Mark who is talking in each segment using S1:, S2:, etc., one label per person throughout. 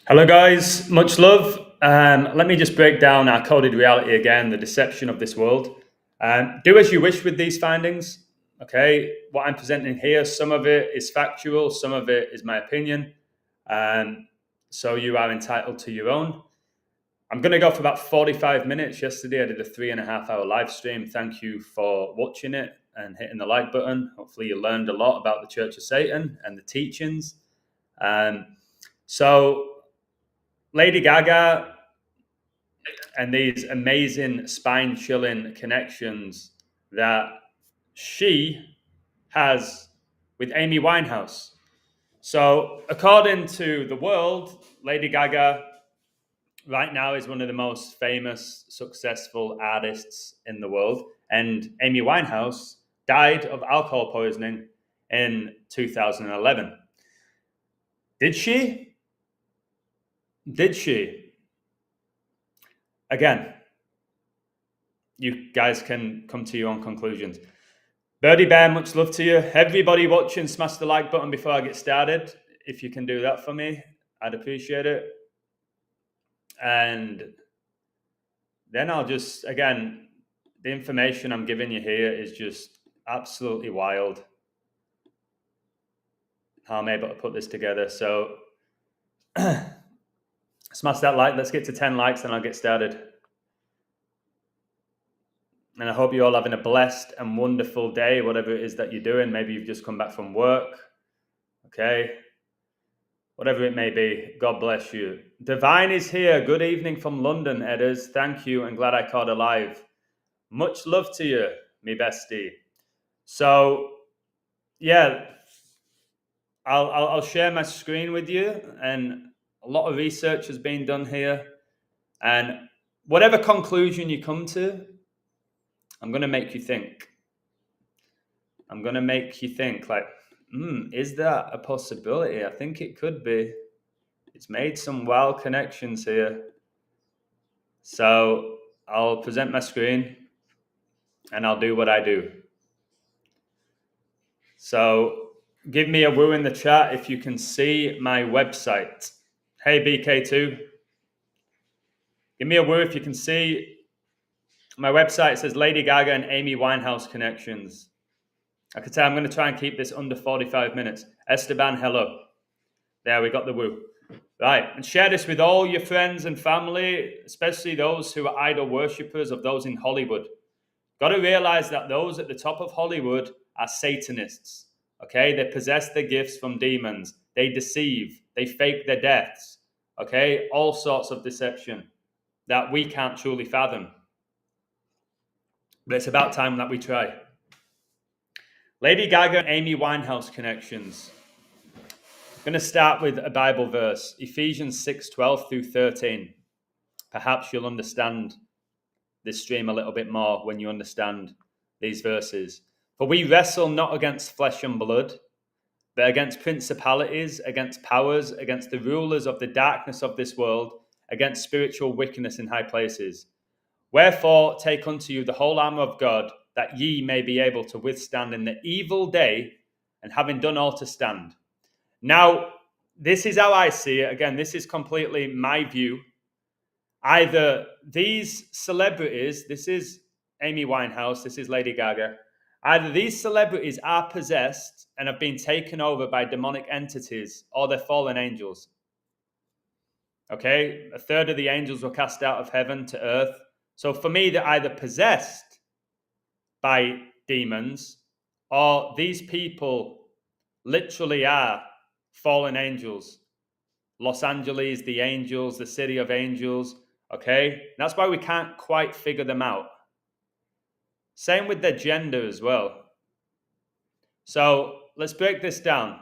S1: Hello, guys. Much love. Let me just break down our coded reality again, the deception of this world. Do as you wish with these findings. Okay, what I'm presenting here, some of it is factual, some of it is my opinion. So you are entitled to your own. I'm going to go for about 45 minutes. Yesterday, I did a 3.5 hour live stream. Thank you for watching it and hitting the like button. Hopefully, you learned a lot about the Church of Satan and the teachings. So, Lady Gaga and these amazing spine chilling connections that she has with Amy Winehouse. So, according to the world, Lady Gaga right now is one of the most famous, successful artists in the world. And Amy Winehouse died of alcohol poisoning in 2011. Did she? Did she? Again, you guys can come to your own conclusions. Birdie Bear, much love to you. Everybody watching, smash the like button before I get started. If you can do that for me, I'd appreciate it. And then I'll just, again, the information I'm giving you here is just absolutely wild. How I'm able to put this together. So smash that like. Let's get to 10 likes and I'll get started. And I hope you're all having a blessed and wonderful day, whatever it is that you're doing. Maybe you've just come back from work. Okay. Whatever it may be, God bless you. Divine is here. Good evening from London, Edders. Thank you and glad I caught alive. Much love to you, me bestie. So, yeah, I'll share my screen with you, and a lot of research has been done here. And whatever conclusion you come to, I'm going to make you think. I'm going to make you think like, is that a possibility? I think it could be. It's made some wild connections here. So I'll present my screen and I'll do what I do. So give me a woo in the chat if you can see my website. Hey, BK2. Give me a woo if you can see my website. It says Lady Gaga and Amy Winehouse connections. I could say I'm going to try and keep this under 45 minutes. Esteban, hello. There, we got the woo. Right, and share this with all your friends and family, especially those who are idol worshippers of those in Hollywood. Got to realize that those at the top of Hollywood are Satanists. Okay, they possess their gifts from demons. They deceive. They fake their deaths. Okay, all sorts of deception that we can't truly fathom. But it's about time that we try. Lady Gaga and Amy Winehouse connections. I'm going to start with a Bible verse, Ephesians 6:12 through 13. Perhaps you'll understand this stream a little bit more when you understand these verses. For we wrestle not against flesh and blood, but against principalities, against powers, against the rulers of the darkness of this world, against spiritual wickedness in high places. Wherefore take unto you the whole armor of God, that ye may be able to withstand in the evil day, and having done all to stand. Now, this is how I see it. Again, this is completely my view. Either these celebrities, this is Amy Winehouse, this is Lady Gaga, either these celebrities are possessed and have been taken over by demonic entities, or they're fallen angels. Okay, a third of the angels were cast out of heaven to earth. So for me, they're either possessed by demons, or these people literally are fallen angels. Los Angeles, the angels, the city of angels. Okay, that's why we can't quite figure them out. Same with their gender as well. So let's break this down.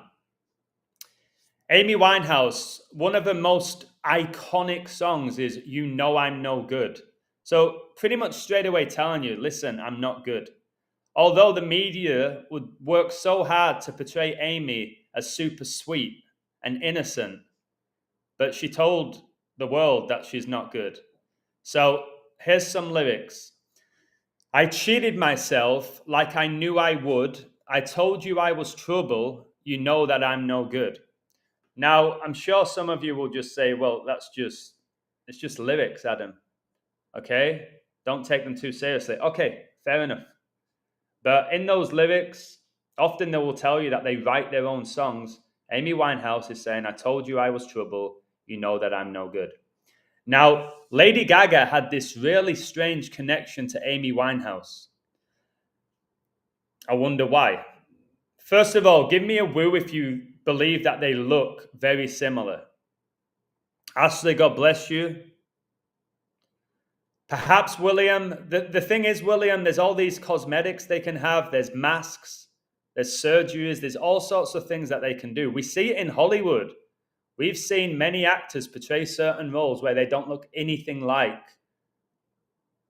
S1: Amy Winehouse, one of her most iconic songs is You Know I'm No Good. So pretty much straight away telling you, listen, I'm not good. Although the media would work so hard to portray Amy as super sweet and innocent, but she told the world that she's not good. So here's some lyrics. I cheated myself like I knew I would. I told you I was trouble. You know that I'm no good. Now, I'm sure some of you will just say, well, it's just lyrics, Adam. Okay? Don't take them too seriously. Okay, fair enough. But in those lyrics, often they will tell you that they write their own songs. Amy Winehouse is saying, I told you I was trouble. You know that I'm no good. Now, Lady Gaga had this really strange connection to Amy Winehouse. I wonder why. First of all, give me a woo if you believe that they look very similar. Ashley, God bless you. Perhaps William. The thing is, William, there's all these cosmetics they can have. There's masks, there's surgeries, there's all sorts of things that they can do. We see it in Hollywood. We've seen many actors portray certain roles where they don't look anything like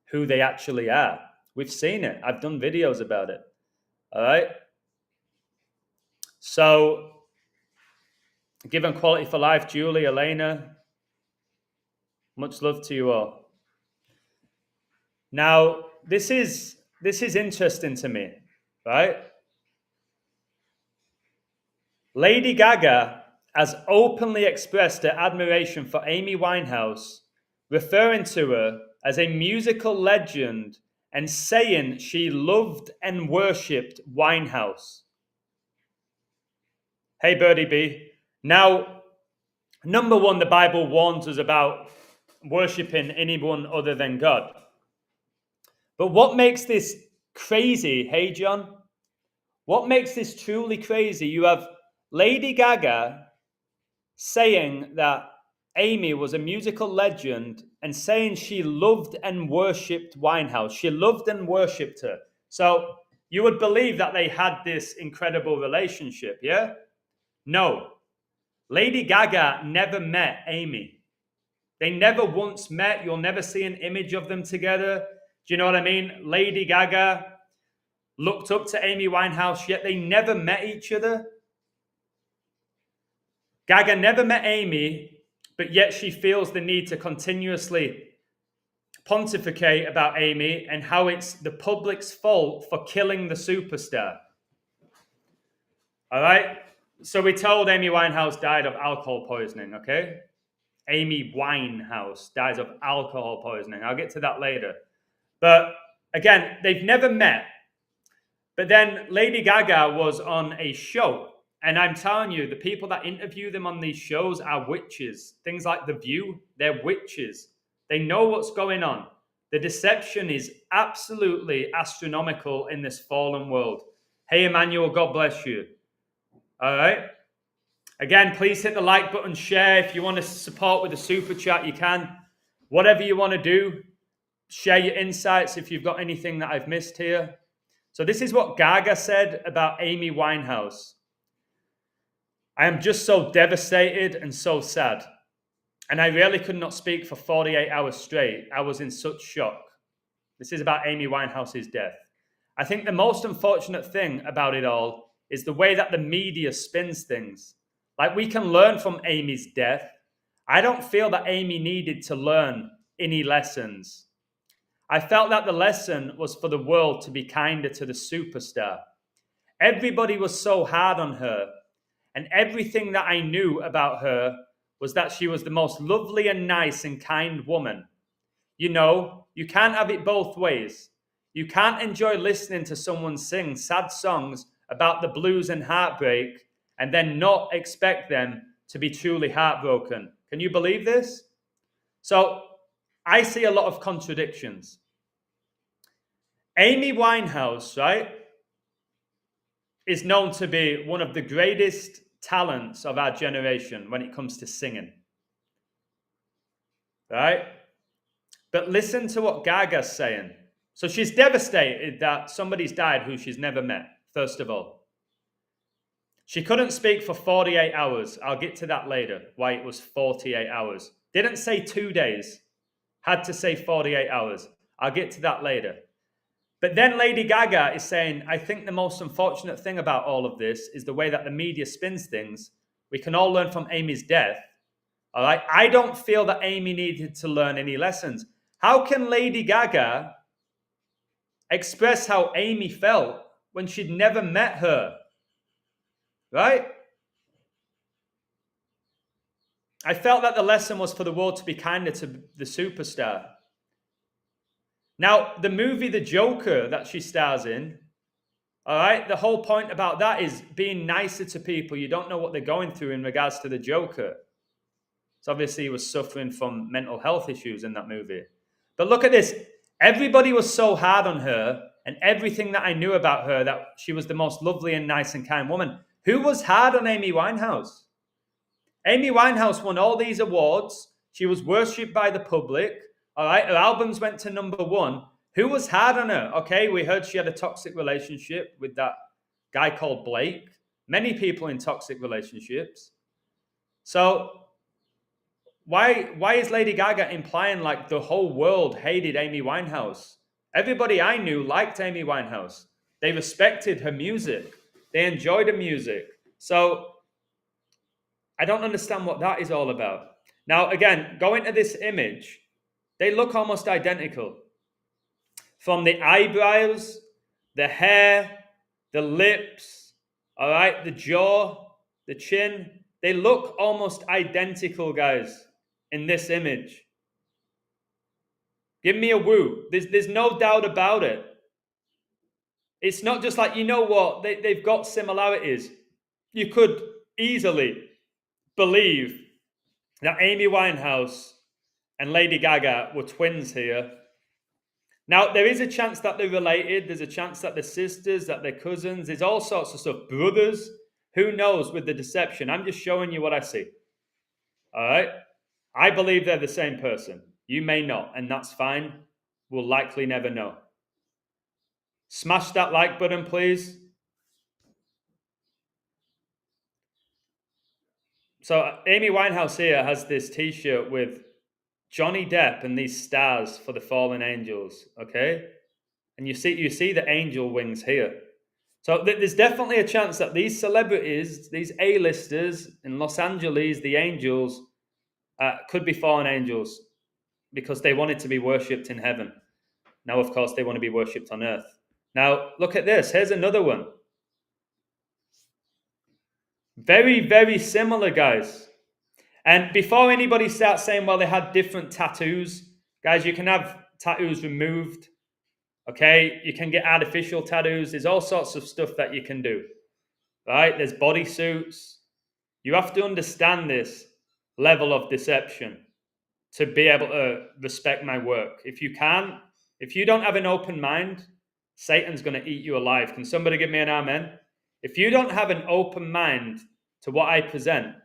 S1: who they actually are. We've seen it. I've done videos about it. All right. So, given quality for life, Julie, Elena, much love to you all. Now, this is interesting to me, right? Lady Gaga has openly expressed her admiration for Amy Winehouse, referring to her as a musical legend and saying she loved and worshipped Winehouse. Hey, Birdie B. Now, number one, the Bible warns us about worshipping anyone other than God. But what makes this crazy, hey, John? What makes this truly crazy? You have Lady Gaga saying that Amy was a musical legend and saying she loved and worshipped Winehouse. She loved and worshipped her. So you would believe that they had this incredible relationship, yeah? No. Lady Gaga never met Amy. They never once met. You'll never see an image of them together. Do you know what I mean? Lady Gaga looked up to Amy Winehouse, yet they never met each other. Gaga never met Amy, but yet she feels the need to continuously pontificate about Amy and how it's the public's fault for killing the superstar. All right? So we told Amy Winehouse died of alcohol poisoning, okay? Amy Winehouse dies of alcohol poisoning. I'll get to that later. But again, they've never met. But then Lady Gaga was on a show. And I'm telling you, the people that interview them on these shows are witches. Things like The View, they're witches. They know what's going on. The deception is absolutely astronomical in this fallen world. Hey, Emmanuel, God bless you. All right. Again, please hit the like button, share. If you want to support with a super chat, you can. Whatever you want to do, share your insights if you've got anything that I've missed here. So this is what Gaga said about Amy Winehouse. I am just so devastated and so sad. And I really could not speak for 48 hours straight. I was in such shock. This is about Amy Winehouse's death. I think the most unfortunate thing about it all is the way that the media spins things. Like, we can learn from Amy's death. I don't feel that Amy needed to learn any lessons. I felt that the lesson was for the world to be kinder to the superstar. Everybody was so hard on her, and everything that I knew about her was that she was the most lovely and nice and kind woman. You know, you can't have it both ways. You can't enjoy listening to someone sing sad songs about the blues and heartbreak and then not expect them to be truly heartbroken. Can you believe this? So I see a lot of contradictions. Amy Winehouse, right, is known to be one of the greatest talents of our generation when it comes to singing. Right? But listen to what Gaga's saying. So she's devastated that somebody's died who she's never met, first of all. She couldn't speak for 48 hours. I'll get to that later, why it was 48 hours. Didn't say 2 days. Had to say 48 hours. I'll get to that later. But then Lady Gaga is saying, I think the most unfortunate thing about all of this is the way that the media spins things. We can all learn from Amy's death. All right. I don't feel that Amy needed to learn any lessons. How can Lady Gaga express how Amy felt when she'd never met her? Right? I felt that the lesson was for the world to be kinder to the superstar. Now, the movie The Joker that she stars in, all right, the whole point about that is being nicer to people. You don't know what they're going through in regards to the Joker. So obviously he was suffering from mental health issues in that movie. But look at this. Everybody was so hard on her, and everything that I knew about her, that she was the most lovely and nice and kind woman. Who was hard on Amy Winehouse? Amy Winehouse won all these awards. She was worshipped by the public. All right, her albums went to #1. Who was hard on her? Okay, we heard she had a toxic relationship with that guy called Blake. Many people in toxic relationships. So why is Lady Gaga implying like the whole world hated Amy Winehouse? Everybody I knew liked Amy Winehouse. They respected her music. They enjoyed her music. So I don't understand what that is all about. Now, again, going to this image, they look almost identical. From the eyebrows, the hair, the lips, all right, the jaw, the chin, they look almost identical, guys, in this image. Give me a woo. There's no doubt about it. It's not just like, you know what, they've got similarities. You could easily believe that Amy Winehouse and Lady Gaga were twins here. Now, there is a chance that they're related. There's a chance that they're sisters, that they're cousins. There's all sorts of stuff. Brothers. Who knows with the deception? I'm just showing you what I see. All right? I believe they're the same person. You may not, and that's fine. We'll likely never know. Smash that like button, please. So Amy Winehouse here has this t-shirt with Johnny Depp and these stars for the fallen angels, okay? And you see the angel wings here. So there's definitely a chance that these celebrities, these A-listers in Los Angeles, the angels, could be fallen angels because they wanted to be worshipped in heaven. Now, of course, they want to be worshipped on earth. Now, look at this. Here's another one. Very, very similar, guys. And before anybody starts saying, well, they had different tattoos, guys, you can have tattoos removed. Okay, you can get artificial tattoos. There's all sorts of stuff that you can do, right? There's bodysuits. You have to understand this level of deception to be able to respect my work. If you don't have an open mind, Satan's going to eat you alive. Can somebody give me an amen? If you don't have an open mind to what I present,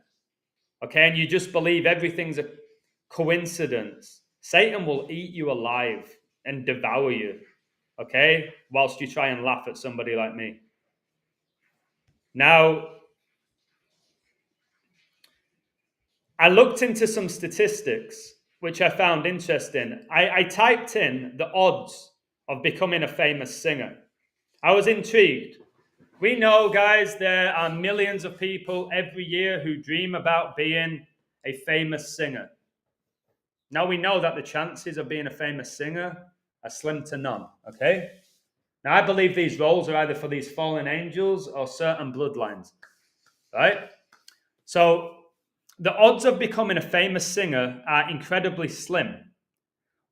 S1: okay, and you just believe everything's a coincidence, Satan will eat you alive and devour you. Okay, whilst you try and laugh at somebody like me. Now, I looked into some statistics, which I found interesting. I typed in the odds of becoming a famous singer. I was intrigued. We know, guys, there are millions of people every year who dream about being a famous singer. Now we know that the chances of being a famous singer are slim to none, okay? Now, I believe these roles are either for these fallen angels or certain bloodlines, right? So the odds of becoming a famous singer are incredibly slim,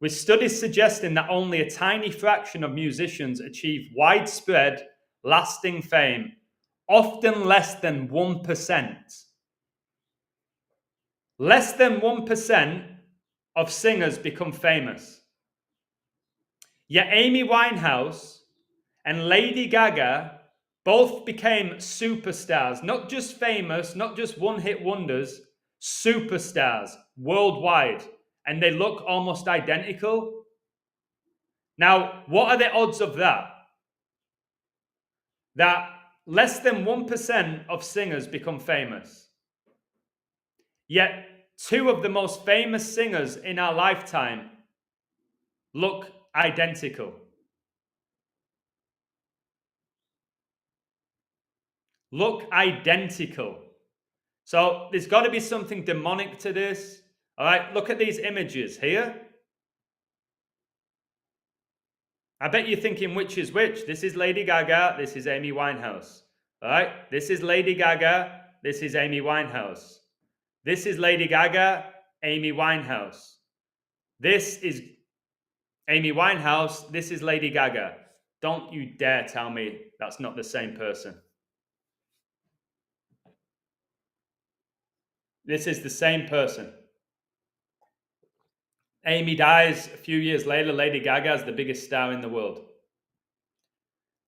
S1: with studies suggesting that only a tiny fraction of musicians achieve widespread, lasting fame, often less than 1%. Less than 1% of singers become famous. Yet Amy Winehouse and Lady Gaga both became superstars, not just famous, not just one-hit wonders, superstars worldwide. And they look almost identical. Now, what are the odds of that? That less than 1% of singers become famous. Yet, two of the most famous singers in our lifetime look identical. Look identical. So there's got to be something demonic to this. All right, look at these images here. I bet you're thinking which is which. This is Lady Gaga, this is Amy Winehouse. All right, this is Lady Gaga, this is Amy Winehouse. This is Lady Gaga, Amy Winehouse. This is Amy Winehouse. This is Lady Gaga. Don't you dare tell me that's not the same person. This is the same person. Amy dies a few years later. Lady Gaga is the biggest star in the world.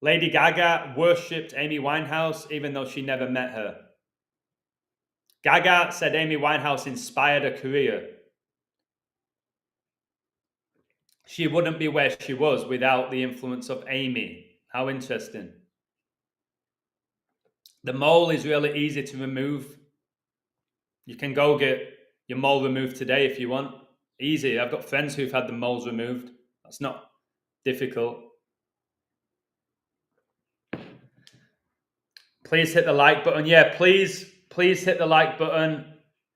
S1: Lady Gaga worshipped Amy Winehouse even though she never met her. Gaga said Amy Winehouse inspired her career. She wouldn't be where she was without the influence of Amy. How interesting. The mole is really easy to remove. You can go get your mole removed today if you want. Easy. I've got friends who've had the moles removed. That's not difficult. Please hit the like button. Yeah, please hit the like button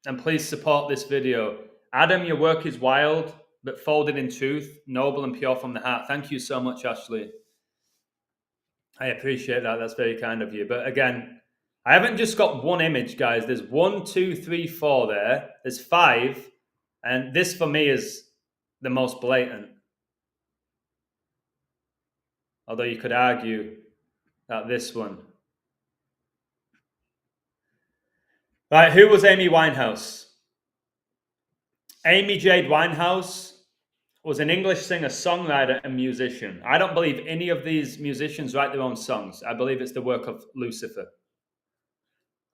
S1: and please support this video. Adam, your work is wild, but folded in truth, noble and pure from the heart. Thank you so much, Ashley. I appreciate that. That's very kind of you. But again, I haven't just got one image, guys. There's 1, 2, 3, 4 there. There's 5. And this for me is the most blatant. Although you could argue that this one. Right, who was Amy Winehouse? Amy Jade Winehouse was an English singer, songwriter, and musician. I don't believe any of these musicians write their own songs. I believe it's the work of Lucifer.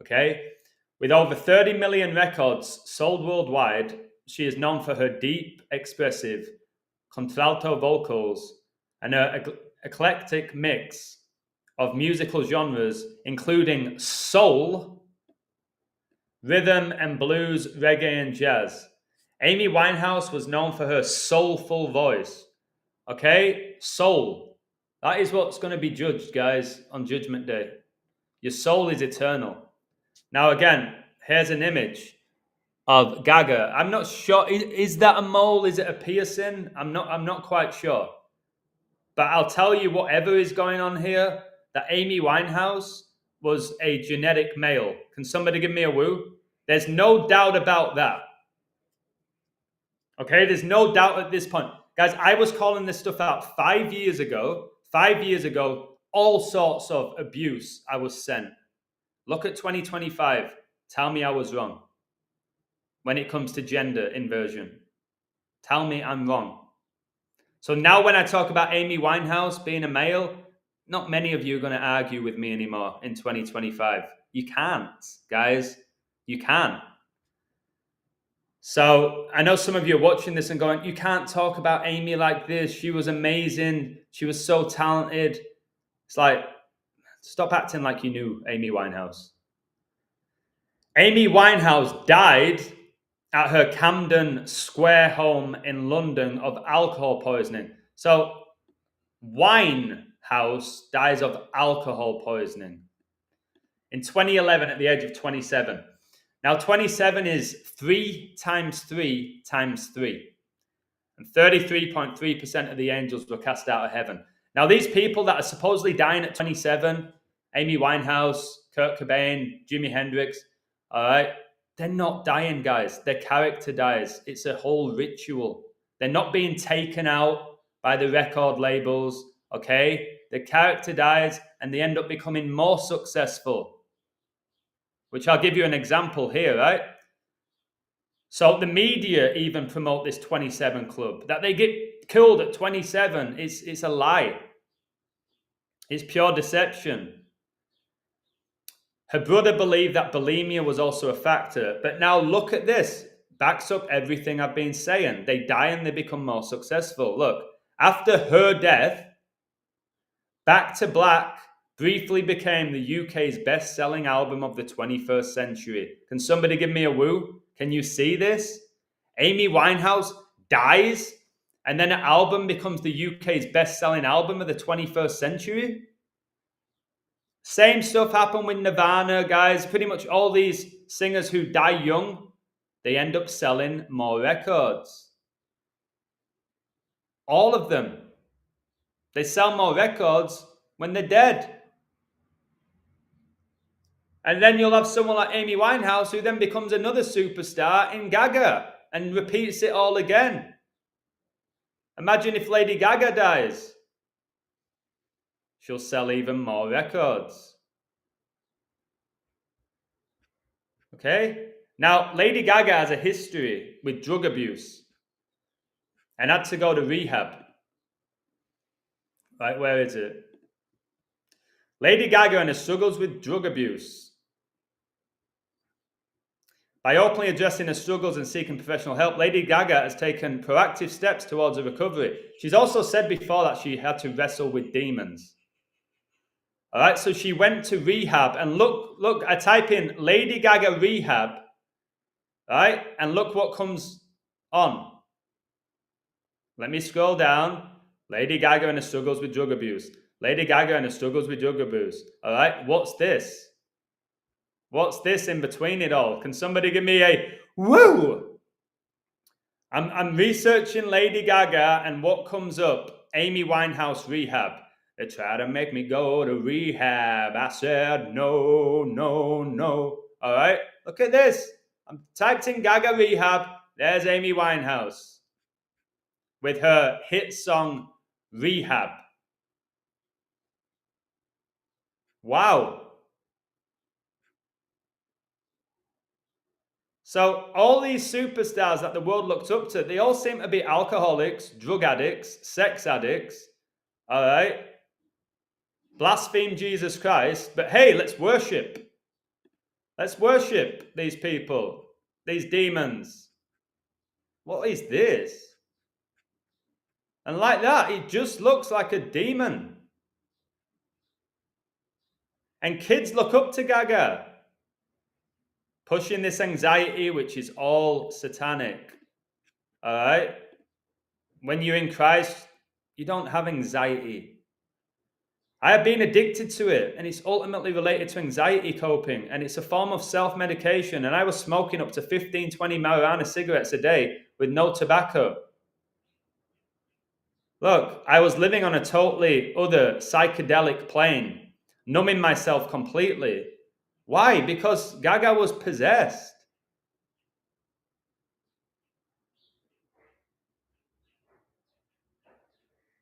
S1: Okay? With over 30 million records sold worldwide, she is known for her deep, expressive contralto vocals and her eclectic mix of musical genres, including soul, rhythm and blues, reggae, and jazz. Amy Winehouse was known for her soulful voice. Okay? Soul. That is what's going to be judged, guys, on Judgment Day. Your soul is eternal. Now, again, here's an image of Gaga. I'm not sure. Is that a mole? Is it a piercing? I'm not quite sure. But I'll tell you, whatever is going on here, that Amy Winehouse was a genetic male. Can somebody give me a woo? There's no doubt about that. Okay, there's no doubt at this point. Guys, I was calling this stuff out 5 years ago. 5 years ago, all sorts of abuse I was sent. Look at 2025. Tell me I was wrong. When it comes to gender inversion. Tell me I'm wrong. So now when I talk about Amy Winehouse being a male, not many of you are going to argue with me anymore in 2025. You can't, guys. You can't. So I know some of you are watching this and going, you can't talk about Amy like this. She was amazing. She was so talented. It's like, stop acting like you knew Amy Winehouse. Amy Winehouse died at her Camden Square home in London of alcohol poisoning. So Winehouse dies of alcohol poisoning in 2011 at the age of 27. Now 27 is 3 times 3 times 3. And 33.3% of the angels were cast out of heaven. Now these people that are supposedly dying at 27, Amy Winehouse, Kurt Cobain, Jimi Hendrix, all right, they're not dying, guys. Their character dies. It's a whole ritual. They're not being taken out by the record labels, okay? The character dies and they end up becoming more successful, which I'll give you an example here, right? So the media even promote this 27 club. That they get killed at 27, it's a lie. It's pure deception. Her brother believed that bulimia was also a factor. But now look at this. Backs up everything I've been saying. They die and they become more successful. Look, after her death, Back to Black briefly became the UK's best-selling album of the 21st century. Can somebody give me a woo? Can you see this? Amy Winehouse dies, and then an album becomes the UK's best-selling album of the 21st century? Same stuff happened with Nirvana, guys. Pretty much all these singers who die young, they end up selling more records. All of them. They sell more records when they're dead. And then you'll have someone like Amy Winehouse who then becomes another superstar in Gaga and repeats it all again. Imagine if Lady Gaga dies. She'll sell even more records. Okay? Now, Lady Gaga has a history with drug abuse and had to go to rehab. Right, where is it? Lady Gaga and her struggles with drug abuse. By openly addressing her struggles and seeking professional help, Lady Gaga has taken proactive steps towards a recovery. She's also said before that she had to wrestle with demons. All right, so she went to rehab, and look, I type in Lady Gaga rehab, right, and look what comes on. Let me scroll down. Lady Gaga and her struggles with drug abuse. Lady Gaga and her struggles with drug abuse. All right, what's this? What's this in between it all? Can somebody give me a woo? I'm researching Lady Gaga, and what comes up? Amy Winehouse rehab. They try to make me go to rehab. I said no, no, no. All right, look at this. I'm typed in Gaga rehab. There's Amy Winehouse with her hit song Rehab. Wow. So all these superstars that the world looked up to, they all seem to be alcoholics, drug addicts, sex addicts. All right. Blaspheme Jesus Christ. But hey, let's worship. Let's worship these people, these demons. What is this? And like that, it just looks like a demon. And kids look up to Gaga, pushing this anxiety, which is all satanic. All right? When you're in Christ, you don't have anxiety. I have been addicted to it, and it's ultimately related to anxiety coping, and it's a form of self-medication. And I was smoking up to 15, 20 marijuana cigarettes a day with no tobacco. Look, I was living on a totally other psychedelic plane, numbing myself completely. Why? Because Gaga was possessed.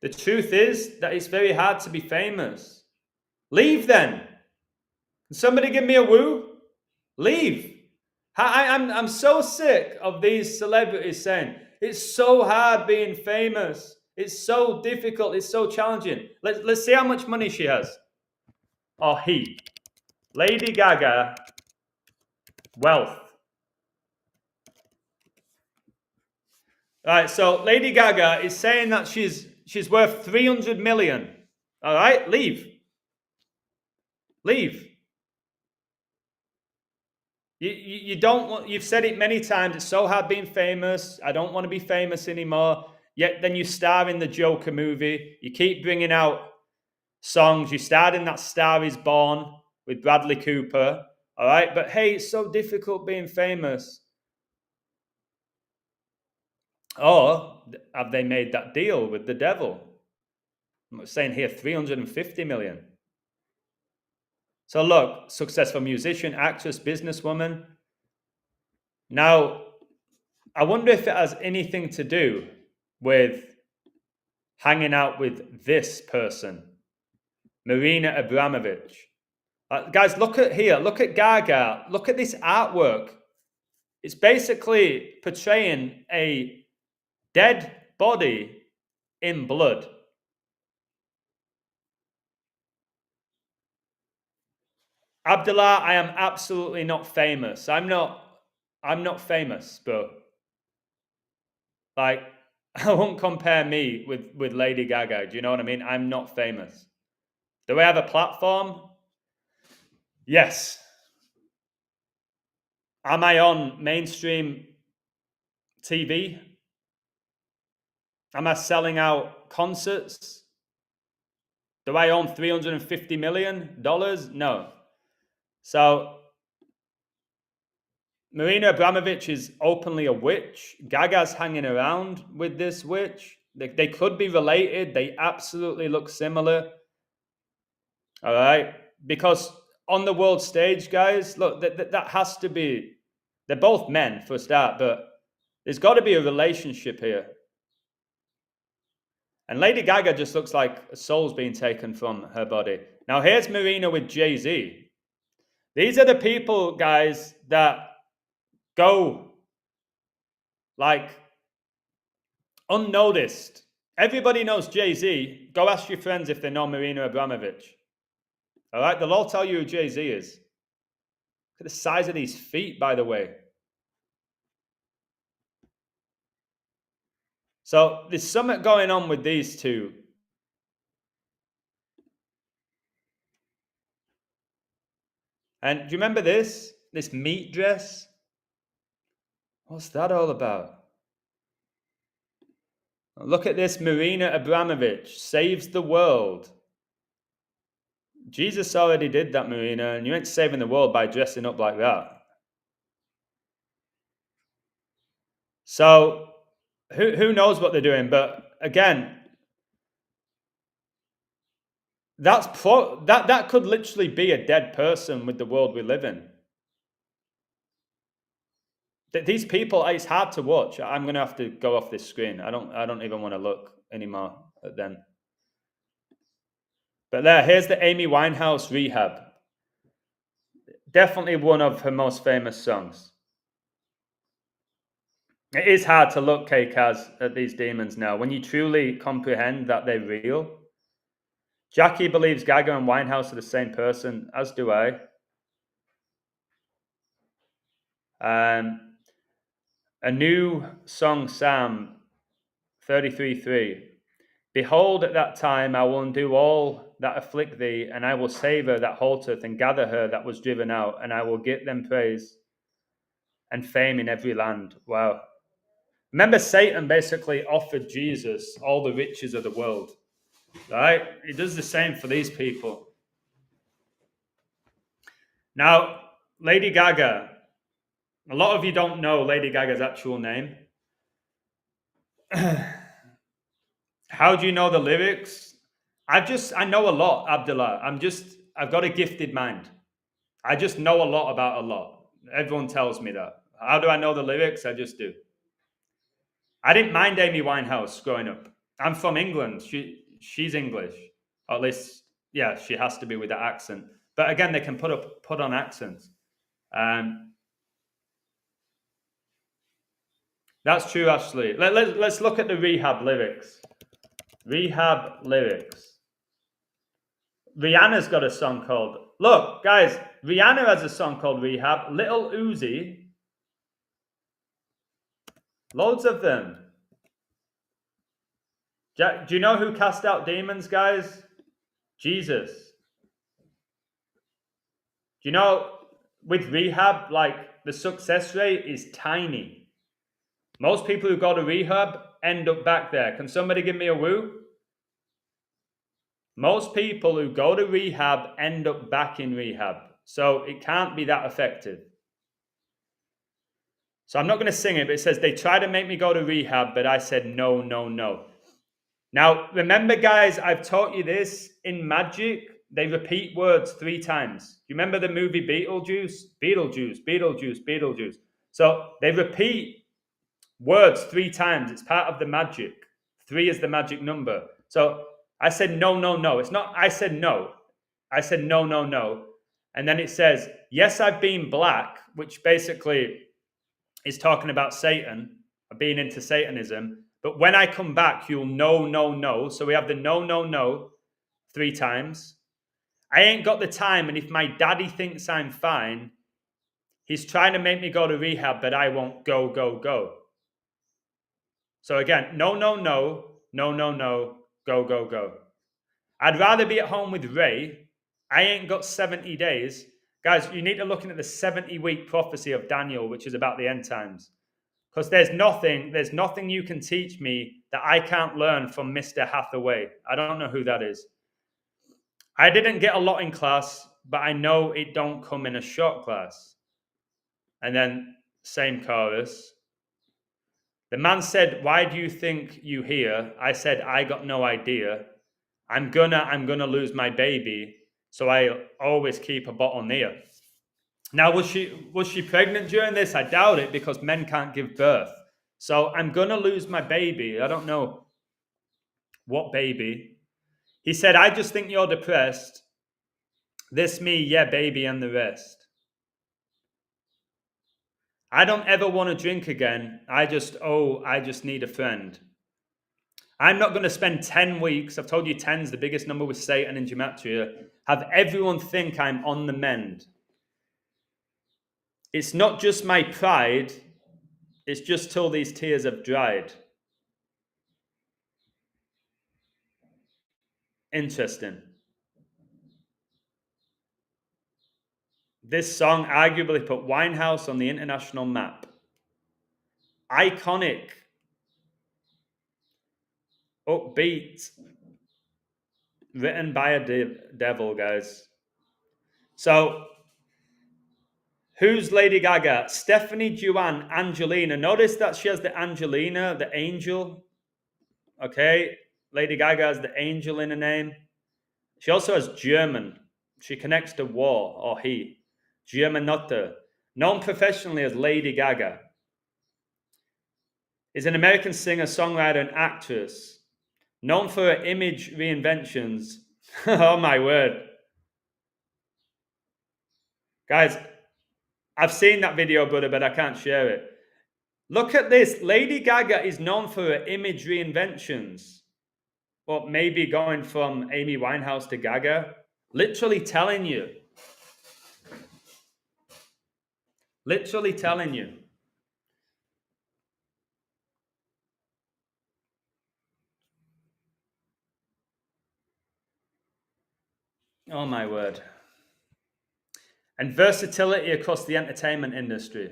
S1: The truth is that it's very hard to be famous. Leave then. Can somebody give me a woo? Leave. I'm so sick of these celebrities saying, it's so hard being famous. It's so difficult. It's so challenging. Let's see how much money she has. Or he. Lady Gaga, wealth. All right, so Lady Gaga is saying that she's worth 300 million. All right, leave. Leave. You don't want, you've said it many times, it's so hard being famous. I don't want to be famous anymore. Yet then you star in the Joker movie. You keep bringing out songs. You starred in that Star Is Born with Bradley Cooper. All right, but hey, it's so difficult being famous. Or have they made that deal with the devil? I'm saying here 350 million. So look, successful musician, actress, businesswoman. Now, I wonder if it has anything to do with hanging out with this person, Marina Abramovich. Guys, look at here. Look at Gaga. Look at this artwork. It's basically portraying a dead body in blood. Abdullah, I am absolutely not famous. I'm not famous, bro. Like, I won't compare me with Lady Gaga. Do you know what I mean? I'm not famous. Do I have a platform? Yes. Am I on mainstream TV? Am I selling out concerts? Do I own $350 million? No. So, Marina Abramovich is openly a witch. Gaga's hanging around with this witch. They could be related. They absolutely look similar. All right? Because on the world stage, guys, look, that has to be, they're both men for a start, but there's got to be a relationship here. And Lady Gaga just looks like a soul's being taken from her body. Now here's Marina with Jay-Z. These are the people, guys, that go like unnoticed. Everybody knows Jay-Z. Go ask your friends if they know Marina Abramovich. All right, they'll all tell you who Jay-Z is. Look at the size of these feet, by the way. So there's something going on with these two. And do you remember this? This meat dress? What's that all about? Look at this, Marina Abramovich saves the world. Jesus already did that, Marina, and you ain't saving the world by dressing up like that. So who knows what they're doing? But again, that could literally be a dead person with the world we live in. These people, it's hard to watch. I'm gonna have to go off this screen. I don't even want to look anymore at them. But here's the Amy Winehouse Rehab. Definitely one of her most famous songs. It is hard to look, K-Kaz, at these demons now when you truly comprehend that they're real. Jackie believes Gaga and Winehouse are the same person, as do I. A new song, Psalm 33:3. Behold, at that time I will undo all that afflict thee, and I will save her that halteth, and gather her that was driven out, and I will get them praise and fame in every land. Wow. Remember, Satan basically offered Jesus all the riches of the world, right? He does the same for these people. Now, Lady Gaga. A lot of you don't know Lady Gaga's actual name. How do you know the lyrics? I know a lot, Abdullah. I've got a gifted mind. I just know a lot about a lot. Everyone tells me that. How do I know the lyrics? I just do. I didn't mind Amy Winehouse growing up. I'm from England. She's English. Or at least, yeah, she has to be with that accent. But again, they can put on accents. That's true, Ashley. Let's look at the Rehab lyrics. Rehab lyrics. Rihanna's got a song called... Look, guys, Rihanna has a song called Rehab. Little Uzi. Loads of them. Do you know who cast out demons, guys? Jesus. Do you know, with rehab, like, the success rate is tiny. Most people who go to rehab end up back there. Can somebody give me a woo? Most people who go to rehab end up back in rehab. So it can't be that effective. So I'm not going to sing it, but it says, they tried to make me go to rehab, but I said no, no, no. Now, remember, guys, I've taught you this in magic. They repeat words 3 times. Do you remember the movie Beetlejuice? Beetlejuice, Beetlejuice, Beetlejuice. So they repeat words 3 times. It's part of the magic. 3 is the magic number. So I said no, no, no. It's not I said no. I said no, no, no. And then it says, yes, I've been black, which basically is talking about Satan, being into Satanism. But when I come back, you'll know, no, no. So we have the no, no, no 3 times. I ain't got the time, and if my daddy thinks I'm fine, he's trying to make me go to rehab, but I won't go, go, go. So again, no, no, no, no, no, no, go, go, go. I'd rather be at home with Ray. I ain't got 70 days. Guys, you need to look into the 70-week prophecy of Daniel, which is about the end times. Because there's nothing you can teach me that I can't learn from Mr. Hathaway. I don't know who that is. I didn't get a lot in class, but I know it don't come in a short class. And then same chorus. The man said, why do you think you here? I said, I got no idea. I'm gonna lose my baby. So I always keep a bottle near. Now, was she pregnant during this? I doubt it, because men can't give birth. So I'm going to lose my baby. I don't know what baby. He said, I just think you're depressed. This, me, yeah, baby, and the rest. I don't ever want to drink again. I just need a friend. I'm not going to spend 10 weeks, I've told you 10 is the biggest number with Satan in gematria, have everyone think I'm on the mend. It's not just my pride, it's just till these tears have dried. Interesting. This song arguably put Winehouse on the international map. Iconic. Upbeat. Written by a devil, guys. So, who's Lady Gaga? Stephanie Joanne Angelina. Notice that she has the Angelina, the angel. Okay? Lady Gaga has the angel in her name. She also has German. She connects to war, or he. Germanotta. Known professionally as Lady Gaga. Is an American singer, songwriter, and actress. Known for her image reinventions. Oh my word. Guys, I've seen that video, brother, but I can't share it. Look at this. Lady Gaga is known for her image reinventions. Well, maybe going from Amy Winehouse to Gaga. Literally telling you. Literally telling you. Oh my word. And versatility across the entertainment industry.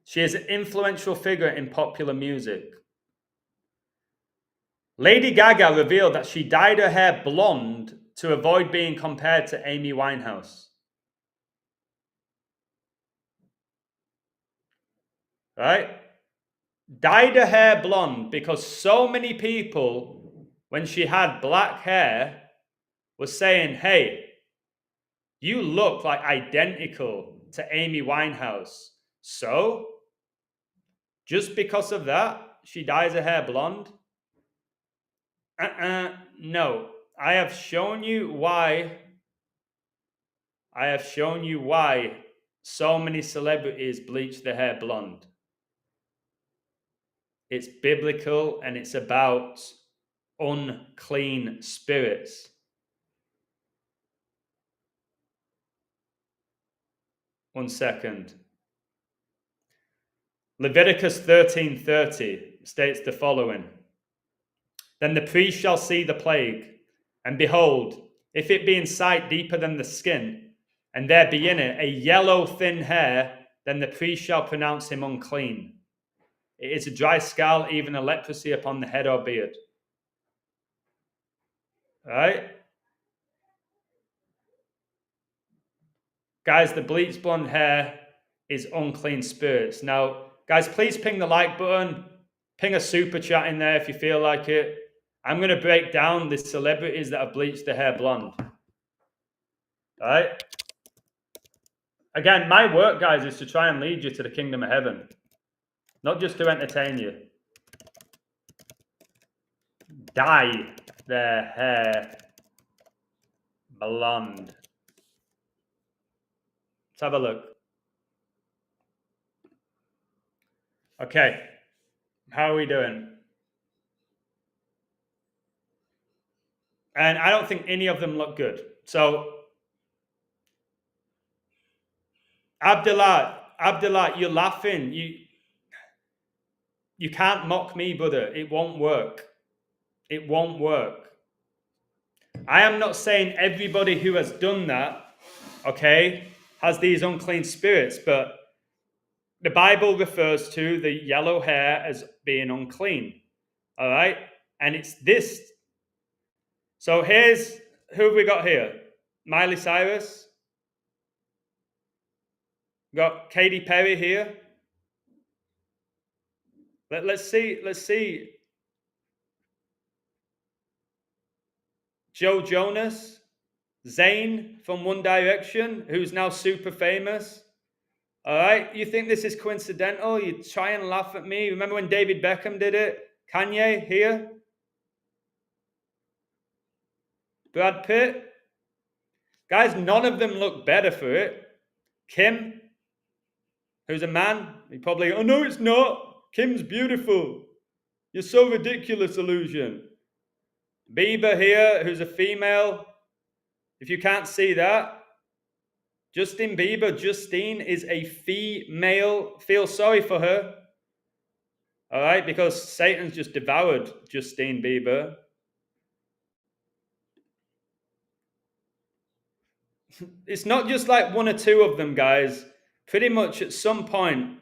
S1: She is an influential figure in popular music. Lady Gaga revealed that she dyed her hair blonde to avoid being compared to Amy Winehouse. Right? Dyed her hair blonde because so many people, when she had black hair, were saying, hey, you look like identical to Amy Winehouse. So, just because of that, she dyes her hair blonde? No. I have shown you why. I have shown you why so many celebrities bleach their hair blonde. It's biblical and it's about unclean spirits. One second. Leviticus 13:30 states the following. Then the priest shall see the plague, and behold, if it be in sight deeper than the skin, and there be in it a yellow thin hair, then the priest shall pronounce him unclean. It is a dry scald, even a leprosy upon the head or beard. Right? Guys, the bleached blonde hair is unclean spirits. Now, guys, please ping the like button. Ping a super chat in there if you feel like it. I'm going to break down the celebrities that have bleached their hair blonde. All right? Again, my work, guys, is to try and lead you to the kingdom of heaven, not just to entertain you. Dye their hair blonde. Let's have a look. Okay. How are we doing? And I don't think any of them look good. So, Abdullah, you're laughing. You can't mock me, brother. It won't work. It won't work. I am not saying everybody who has done that, okay, has these unclean spirits, but the Bible refers to the yellow hair as being unclean. All right? And it's this. So here's who have we got here? Miley Cyrus. Got Katy Perry here. Let's see. Joe Jonas. Zayn from One Direction, who's now super famous. All right, you think this is coincidental? You try and laugh at me. Remember when David Beckham did it? Kanye here? Brad Pitt? Guys, none of them look better for it. Kim, who's a man, he probably, oh no, it's not. Kim's beautiful. You're so ridiculous, Illusion. Bieber here, who's a female. If you can't see that, Justine is a female. Feel sorry for her. All right, because Satan's just devoured Justine Bieber. It's not just like one or two of them, guys. Pretty much at some point,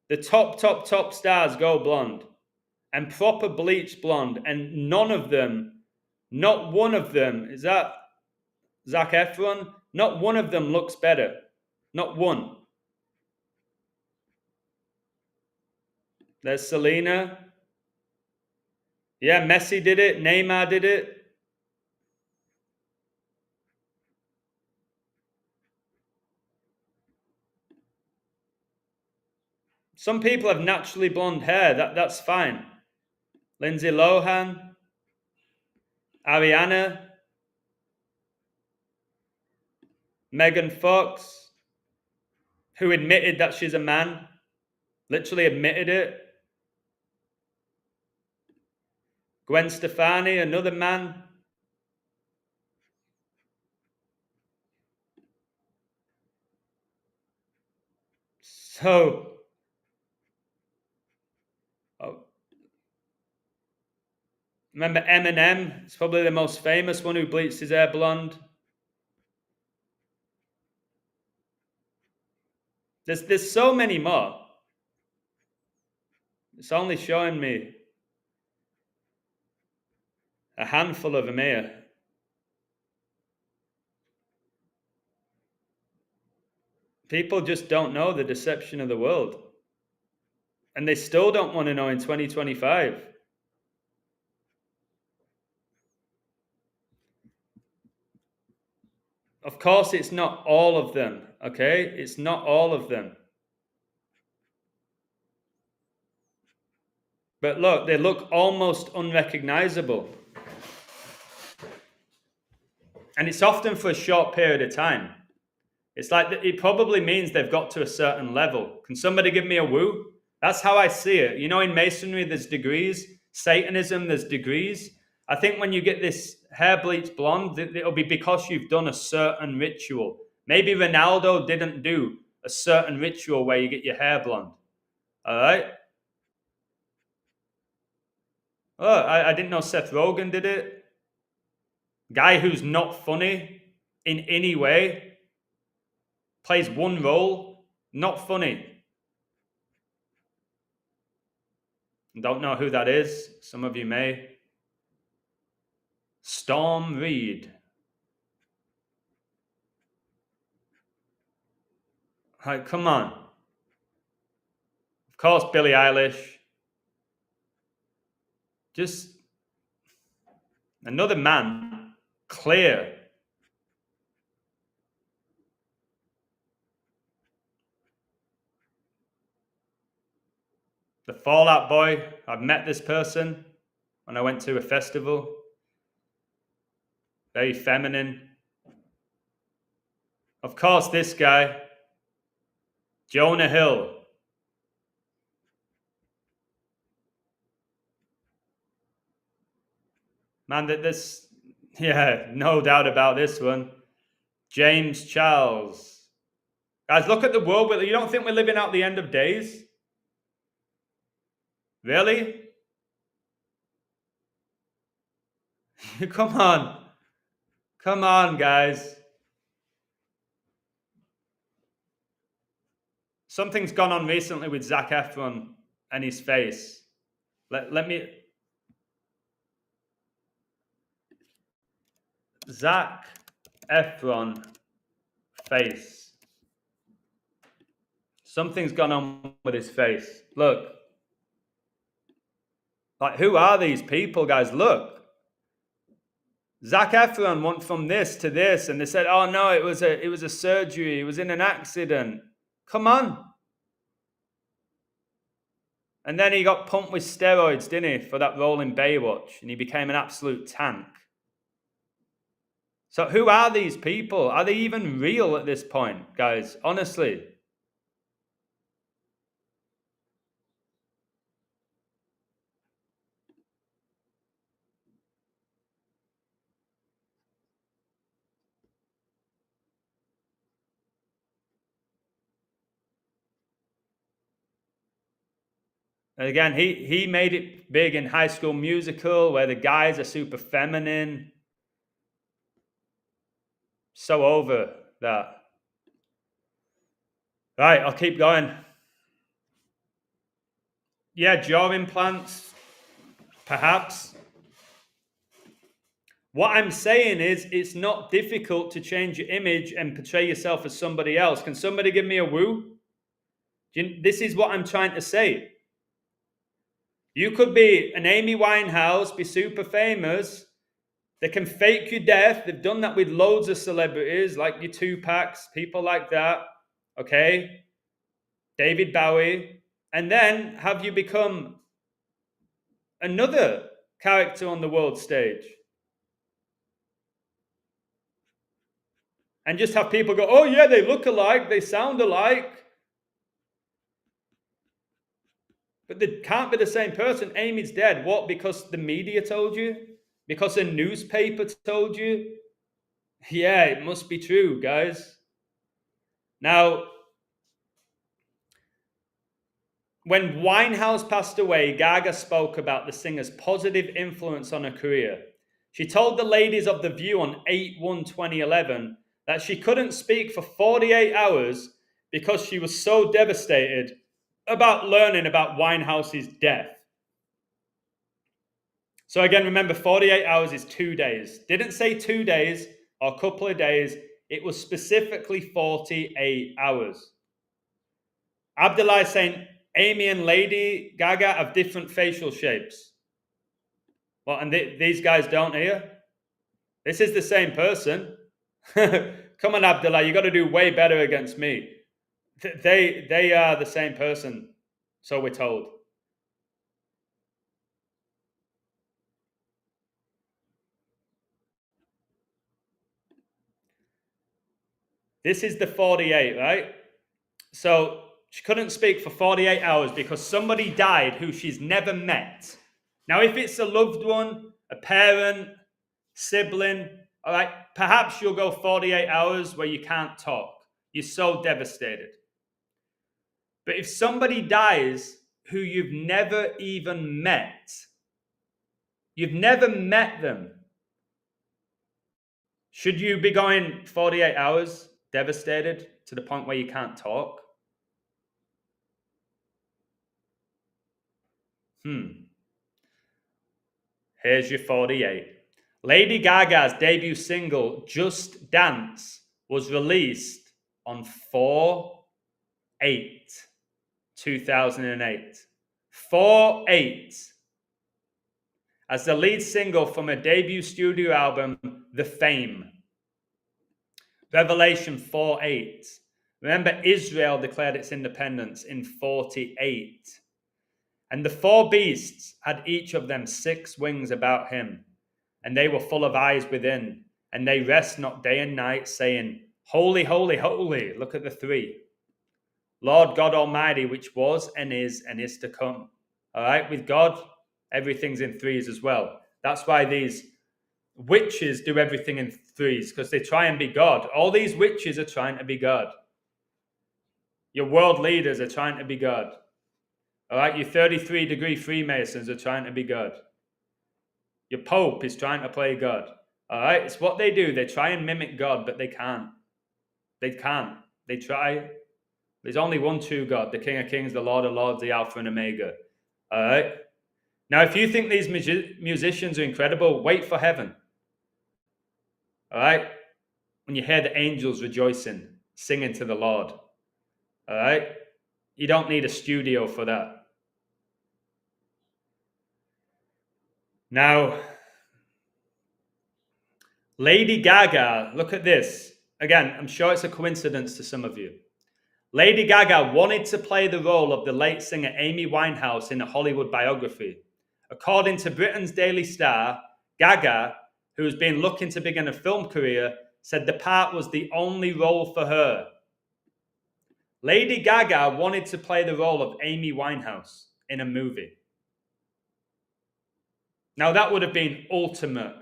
S1: the top stars go blonde. And proper bleached blonde. And none of them, not one of them, is that Zac Efron? Not one of them looks better. Not one. There's Selena. Yeah, Messi did it. Neymar did it. Some people have naturally blonde hair. That's fine. Lindsay Lohan. Ariana. Megan Fox. Who admitted that she's a man. Literally admitted it. Gwen Stefani, another man. So, remember Eminem? It's probably the most famous one who bleached his hair blonde. There's so many more. It's only showing me a handful of them here. People just don't know the deception of the world. And they still don't want to know in 2025. Of course, it's not all of them, okay? It's not all of them. But look, they look almost unrecognizable. And it's often for a short period of time. It's like, it probably means they've got to a certain level. Can somebody give me a woo? That's how I see it. You know, in Masonry, there's degrees. Satanism, there's degrees. I think when you get this hair bleached blonde, it'll be because you've done a certain ritual. Maybe Ronaldo didn't do a certain ritual where you get your hair blonde. All right? Oh, I didn't know Seth Rogen did it. Guy who's not funny in any way. Plays one role, not funny. Don't know who that is. Some of you may. Storm Reed. Right, come on. Of course, Billie Eilish. Just another man. Clear. The Fallout Boy. I've met this person when I went to a festival. Very feminine. Of course, this guy. Jonah Hill. Man, no doubt about this one. James Charles. Guys, look at the world. You don't think we're living out the end of days? Really? Come on. Come on, guys. Something's gone on recently with Zac Efron and his face. Let me... Zac Efron face. Something's gone on with his face. Look. Like, who are these people, guys? Look. Zac Efron went from this to this, and they said, "Oh no, it was a surgery. It was in an accident." Come on. And then he got pumped with steroids, didn't he, for that role in Baywatch, and he became an absolute tank. So who are these people? Are they even real at this point, guys? Honestly. And again, he made it big in High School Musical, where the guys are super feminine. So over that. Right, I'll keep going. Yeah, jaw implants, perhaps. What I'm saying is, it's not difficult to change your image and portray yourself as somebody else. Can somebody give me a woo? This is what I'm trying to say. You could be an Amy Winehouse, be super famous. They can fake your death. They've done that with loads of celebrities, like your Tupacs, people like that. Okay? David Bowie. And then have you become another character on the world stage? And just have people go, "Oh yeah, they look alike, they sound alike." But they can't be the same person. Amy's dead. What? Because the media told you? Because a newspaper told you? Yeah, it must be true, guys. Now, when Winehouse passed away, Gaga spoke about the singer's positive influence on her career. She told the ladies of The View on 8/1/2011 that she couldn't speak for 48 hours because she was so devastated about learning about Winehouse's death. So again, remember, 48 hours is 2 days. Didn't say 2 days or a couple of days. It was specifically 48 hours. Abdullah is saying Amy and Lady Gaga have different facial shapes. Well, and these guys don't here. This is the same person. Come on, Abdullah, you got to do way better against me. They are the same person, so we're told. This is the 48, right? So she couldn't speak for 48 hours because somebody died who she's never met. Now, if it's a loved one, a parent, sibling, all right, perhaps you'll go 48 hours where you can't talk. You're so devastated. But if somebody dies who you've never even met, you've never met them, should you be going 48 hours devastated to the point where you can't talk? Here's your 48. Lady Gaga's debut single, Just Dance, was released on 4/8/2008. 4/8. As the lead single from her debut studio album, The Fame. Revelation 4/8. Remember, Israel declared its independence in 48. And the four beasts had each of them 6 wings about him, and they were full of eyes within, and they rest not day and night, saying, Holy, holy, holy. Look at the 3. Lord God Almighty, which was and is to come. All right, with God, everything's in 3s as well. That's why these witches do everything in 3s, because they try and be God. All these witches are trying to be God. Your world leaders are trying to be God. All right, your 33-degree Freemasons are trying to be God. Your Pope is trying to play God. All right, it's what they do. They try and mimic God, but they can't. They can't. They try. There's only one true God, the King of Kings, the Lord of Lords, the Alpha and Omega. All right? Now, if you think these musicians are incredible, wait for heaven. All right? When you hear the angels rejoicing, singing to the Lord. All right? You don't need a studio for that. Now, Lady Gaga, look at this. Again, I'm sure it's a coincidence to some of you. Lady Gaga wanted to play the role of the late singer Amy Winehouse in a Hollywood biography. According to Britain's Daily Star, Gaga, who has been looking to begin a film career, said the part was the only role for her. Lady Gaga wanted to play the role of Amy Winehouse in a movie. Now that would have been ultimate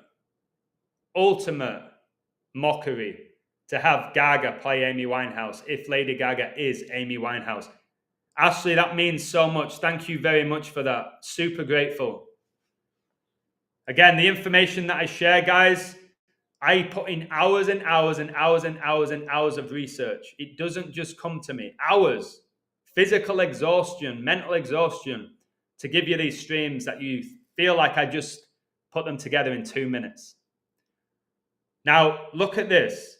S1: mockery to have Gaga play Amy Winehouse if Lady Gaga is Amy Winehouse. Ashley, that means so much. Thank you very much for that. Super grateful. Again, the information that I share, guys, I put in hours and hours and hours and hours and hours of research. It doesn't just come to me. Hours. Physical exhaustion, mental exhaustion to give you these streams that you feel like I just put them together in 2 minutes. Now, look at this.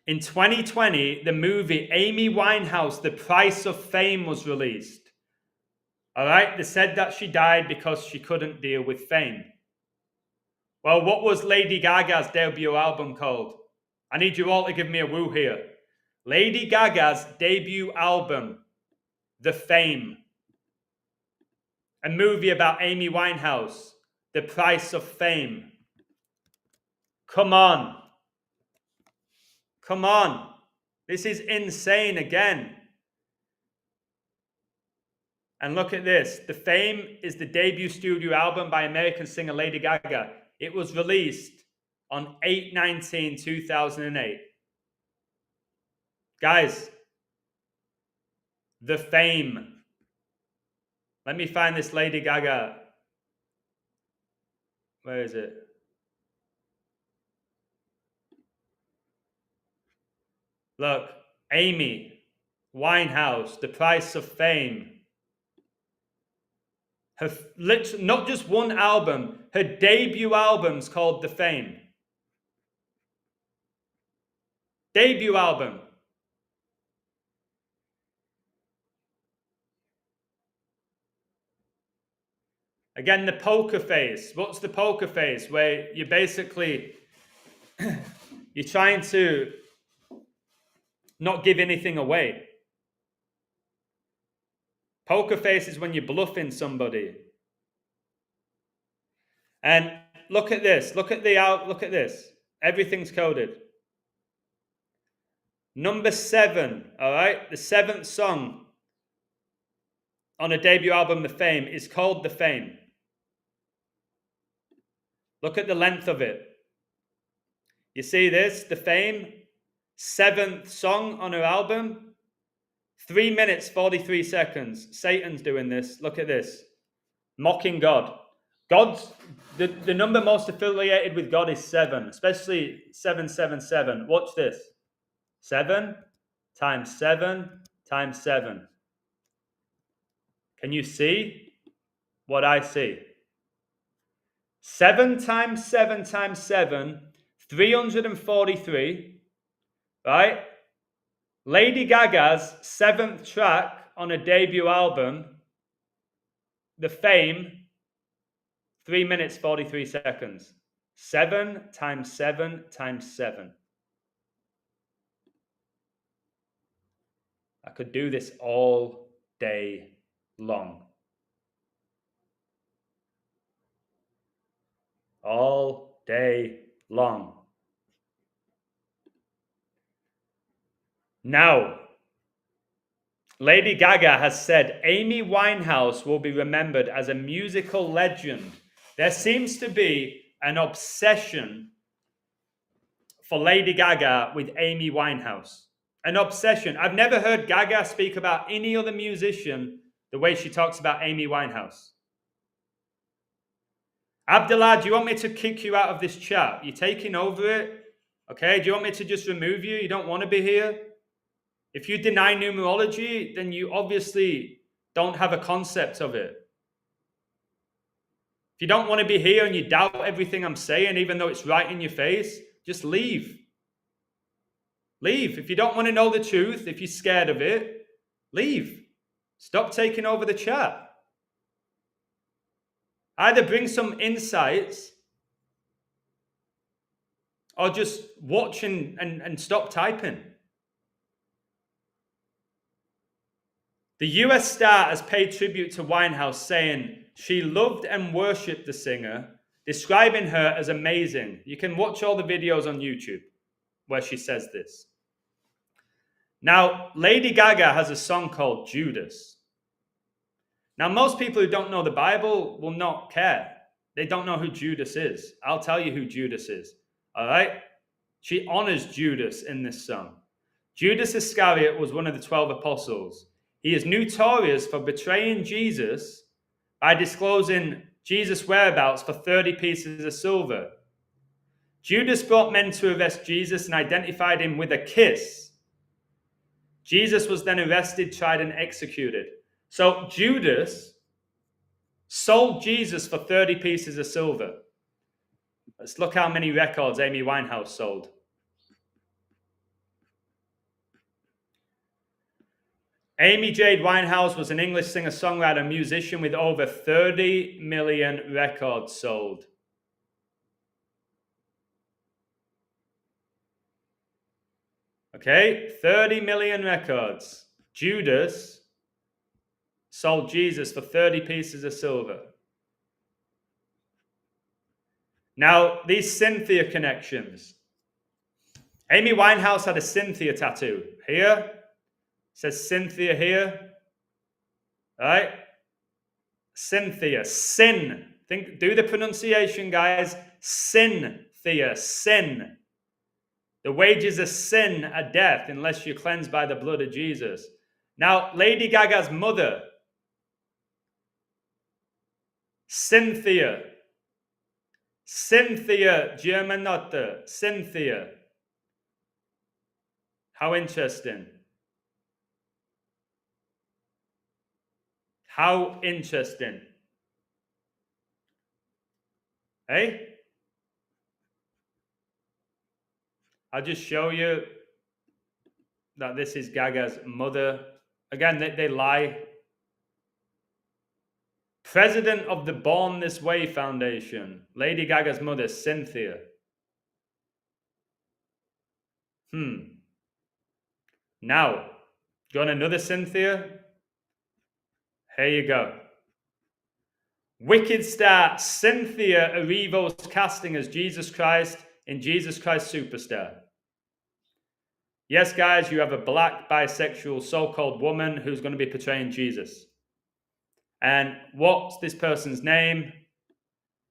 S1: In 2020, the movie Amy Winehouse, The Price of Fame was released. All right, they said that she died because she couldn't deal with fame. Well, what was Lady Gaga's debut album called? I need you all to give me a woo here. Lady Gaga's debut album, The Fame. A movie about Amy Winehouse, The Price of Fame. Come on. Come on. This is insane again. And look at this. The Fame is the debut studio album by American singer Lady Gaga. It was released on 8/19/2008. Guys, The Fame. Let me find this Lady Gaga. Where is it? Look, Amy Winehouse, The Price of Fame. Her not just one album, her debut album's called The Fame. Debut album. Again, the poker face. What's the poker face? Where you basically, you're trying to not give anything away. Poker face is when you're bluffing somebody. And look at this. Look at this. Everything's coded. Number 7, all right? The 7th song on a debut album, The Fame, is called The Fame. Look at the length of it. You see this? The Fame, 7th song on her album, 3 minutes, 43 seconds. Satan's doing this. Look at this. Mocking God. God's, the number most affiliated with God is 7, especially 777. Watch this. 7 times 7 times 7. Can you see what I see? 7 times 7 times 7, 343, right? Lady Gaga's 7th track on a debut album, The Fame, 3 minutes, 43 seconds. 7 times 7 times 7. I could do this all day long. All day long. Now, Lady Gaga has said Amy Winehouse will be remembered as a musical legend. There seems to be an obsession for Lady Gaga with Amy Winehouse. An obsession. I've never heard Gaga speak about any other musician the way she talks about Amy Winehouse. Abdullah, do you want me to kick you out of this chat? You're taking over it? Okay, do you want me to just remove you? You don't want to be here? If you deny numerology, then you obviously don't have a concept of it. If you don't want to be here and you doubt everything I'm saying, even though it's right in your face, just leave. Leave. If you don't want to know the truth, if you're scared of it, leave. Stop taking over the chat. Either bring some insights or just watch and stop typing. The US Star has paid tribute to Winehouse, saying she loved and worshipped the singer, describing her as amazing. You can watch all the videos on YouTube where she says this. Now, Lady Gaga has a song called Judas. Now, most people who don't know the Bible will not care. They don't know who Judas is. I'll tell you who Judas is. All right? She honors Judas in this song. Judas Iscariot was one of the 12 apostles. He is notorious for betraying Jesus by disclosing Jesus' whereabouts for 30 pieces of silver. Judas brought men to arrest Jesus and identified him with a kiss. Jesus was then arrested, tried, and executed. So Judas sold Jesus for 30 pieces of silver. Let's look how many records Amy Winehouse sold. Amy Jade Winehouse was an English singer-songwriter and musician with over 30 million records sold. Okay, 30 million records. Judas sold Jesus for 30 pieces of silver. Now, these Cynthia connections. Amy Winehouse had a Cynthia tattoo. Here, says Cynthia here. All right? Cynthia, sin. Do the pronunciation, guys. Cynthia, sin. The wages of sin are death unless you're cleansed by the blood of Jesus. Now, Lady Gaga's mother, Cynthia. Cynthia Germanotta. Cynthia. How interesting. How interesting. Hey? I'll just show you that this is Gaga's mother. Again, they lie. President of the Born This Way Foundation. Lady Gaga's mother, Cynthia. Now, do you want another Cynthia? Here you go. Wicked star Cynthia Erivo's casting as Jesus Christ in Jesus Christ Superstar. Yes, guys, you have a black bisexual so-called woman who's going to be portraying Jesus. And what's this person's name?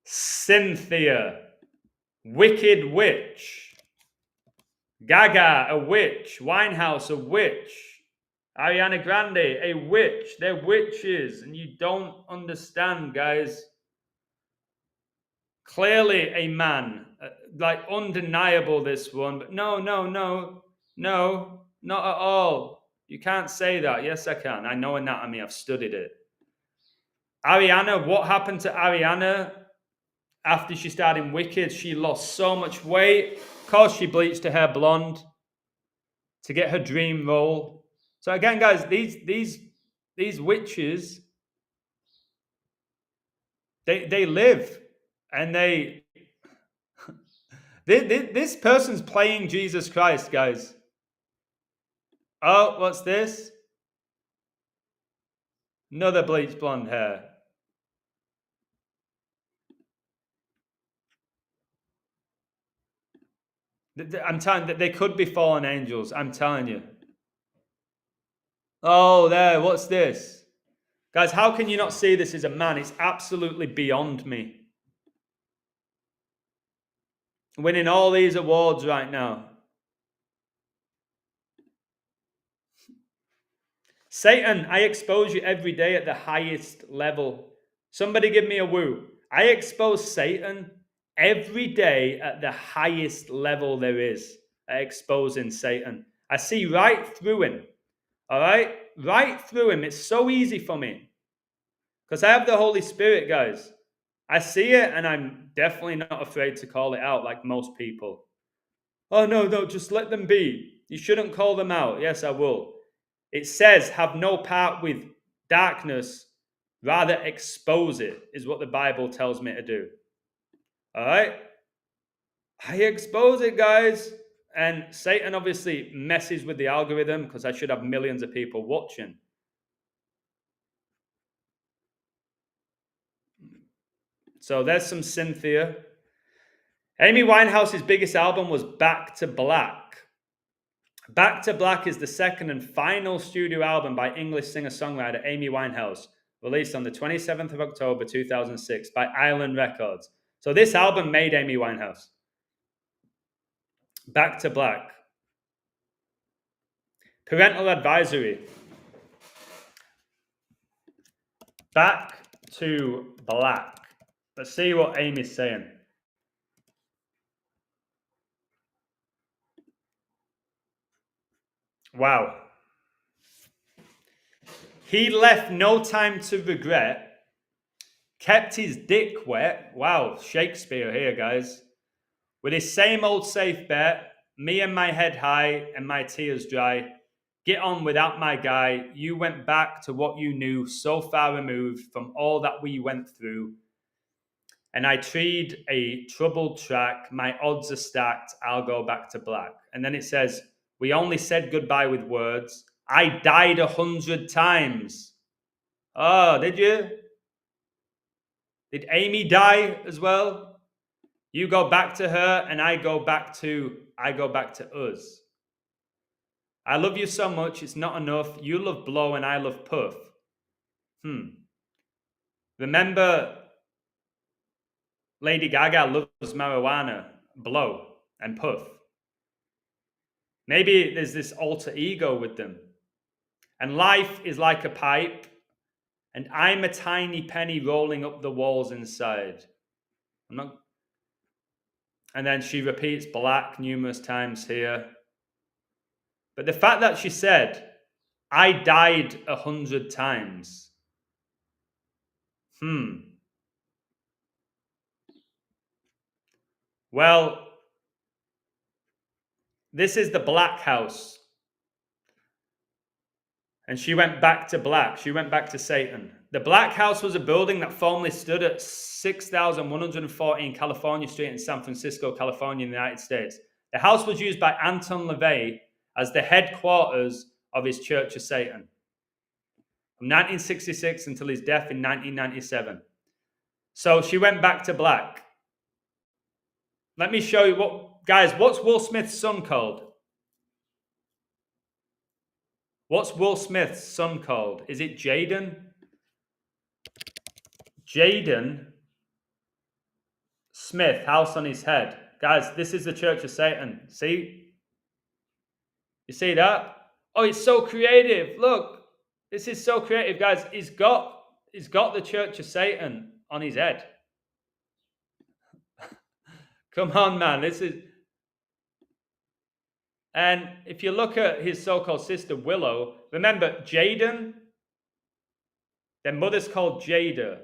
S1: Cynthia. Wicked witch. Gaga, a witch. Winehouse, a witch. Ariana Grande, a witch. They're witches, and you don't understand, guys. Clearly a man. Like, undeniable, this one. But no, not at all. You can't say that. Yes, I can. I know anatomy. I've studied it. Ariana, what happened to Ariana after she started in Wicked? She lost so much weight. Of course, she bleached her hair blonde to get her dream role. So again, guys, these witches, they live, and this person's playing Jesus Christ, guys. Oh, what's this? Another bleached blonde hair. I'm telling you, they could be fallen angels. I'm telling you. Oh, there. What's this? Guys, how can you not see this as a man? It's absolutely beyond me. Winning all these awards right now. Satan, I expose you every day at the highest level. Somebody give me a woo. I expose Satan every day at the highest level there is at exposing Satan. I see right through him. All right? Right through him. It's so easy for me. Because I have the Holy Spirit, guys. I see it, and I'm definitely not afraid to call it out like most people. Oh, no, just let them be. You shouldn't call them out. Yes, I will. It says, have no part with darkness, rather expose it, is what the Bible tells me to do. All right? I expose it, guys. And Satan obviously messes with the algorithm because I should have millions of people watching. So there's some Cynthia. Amy Winehouse's biggest album was Back to Black. Back to Black is the second and final studio album by English singer-songwriter Amy Winehouse, released on the 27th of October 2006 by Island Records. So this album made Amy Winehouse. Back to Black. Parental advisory. Back to Black. Let's see what Amy's saying. Wow. He left no time to regret, kept his dick wet. Wow, Shakespeare here, guys. With his same old safe bet, me and my head high and my tears dry. Get on without my guy. You went back to what you knew, so far removed from all that we went through. And I treed a troubled track. My odds are stacked. I'll go back to black. And then it says, we only said goodbye with words. I died 100 times. Oh, did you? Did Amy die as well? You go back to her and I go back to us. I love you so much, it's not enough. You love blow and I love puff. Remember, Lady Gaga loves marijuana, blow, and puff. Maybe there's this alter ego with them. And life is like a pipe, and I'm a tiny penny rolling up the walls inside. And then she repeats black numerous times here. But the fact that she said, I died 100 times. Well, this is the black house. And she went back to black. She went back to Satan. The black house was a building that formerly stood at 6114 California Street in San Francisco, California, in the United States. The house was used by Anton LaVey as the headquarters of his Church of Satan from 1966 until his death in 1997. So she went back to black. Let me show you what's Will Smith's son called? What's Will Smith's son called? Is it Jaden? Jaden Smith, house on his head. Guys, this is the Church of Satan. See? You see that? Oh, it's so creative. Look, this is so creative, guys. He's got the Church of Satan on his head. Come on, man. This is... And if you look at his so-called sister, Willow, remember, Jaden, their mother's called Jada.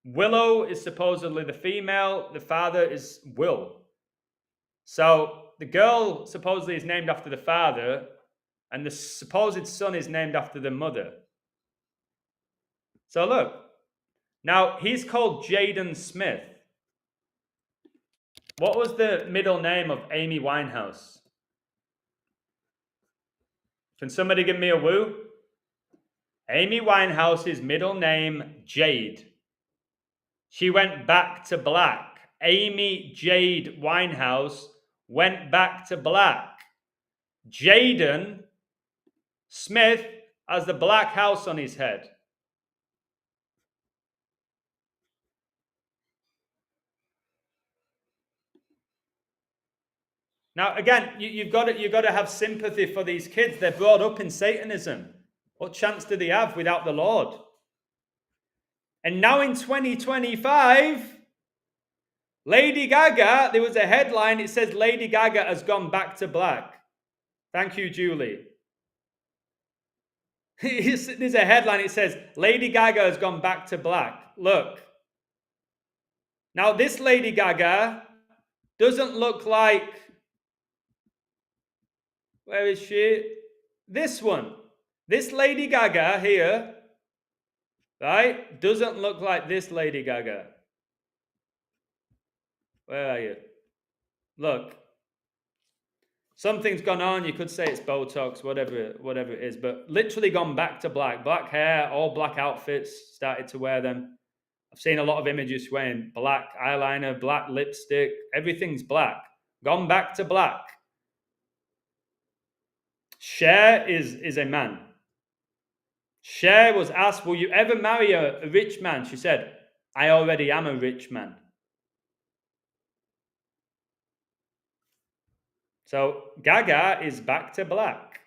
S1: Willow is supposedly the female. The father is Will. So the girl supposedly is named after the father, and the supposed son is named after the mother. So look. Now, he's called Jaden Smith. What was the middle name of Amy Winehouse? Can somebody give me a woo? Amy Winehouse's middle name, Jade. She went back to black. Amy Jade Winehouse went back to black. Jaden Smith has the black house on his head. Now, again, you've got to have sympathy for these kids. They're brought up in Satanism. What chance do they have without the Lord? And now in 2025, Lady Gaga, there was a headline, it says Lady Gaga has gone back to black. Thank you, Julie. There's a headline, it says Lady Gaga has gone back to black. Look. Now, this Lady Gaga doesn't look like... Where is she? This one. This Lady Gaga here, right, doesn't look like this Lady Gaga. Where are you? look, something's gone on. You could say it's Botox, whatever it is, but literally gone back to black. Black hair, all black outfits, started to wear them. I've seen a lot of images wearing black eyeliner, black lipstick. Everything's black. Gone back to black. Cher is a man. Cher was asked, will you ever marry a rich man? She said, I already am a rich man. So Gaga is back to black.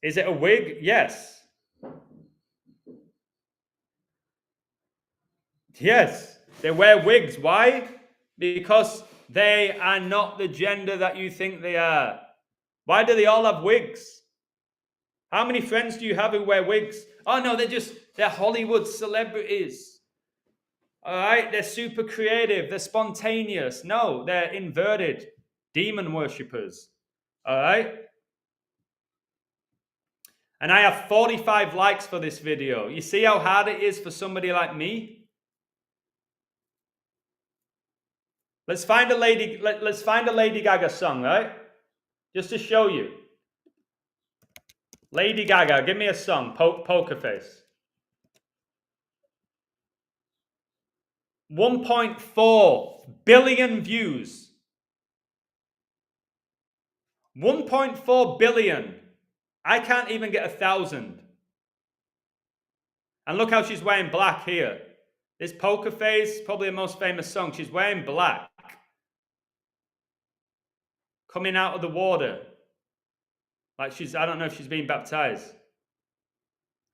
S1: Is it a wig? Yes. Yes. They wear wigs. Why? Because they are not the gender that you think they are. Why do they all have wigs? How many friends do you have who wear wigs? Oh no, they're Hollywood celebrities. All right, they're super creative, they're spontaneous. No, they're inverted demon worshippers. All right. And I have 45 likes for this video. You see how hard it is for somebody like me? Let's find a Lady Gaga song, right? Just to show you. Lady Gaga, give me a song. Poker Face. 1.4 billion views. 1.4 billion. I can't even get 1,000. And look how she's wearing black here. This Poker Face, probably the most famous song. She's wearing black. Coming out of the water. Like I don't know if she's being baptized.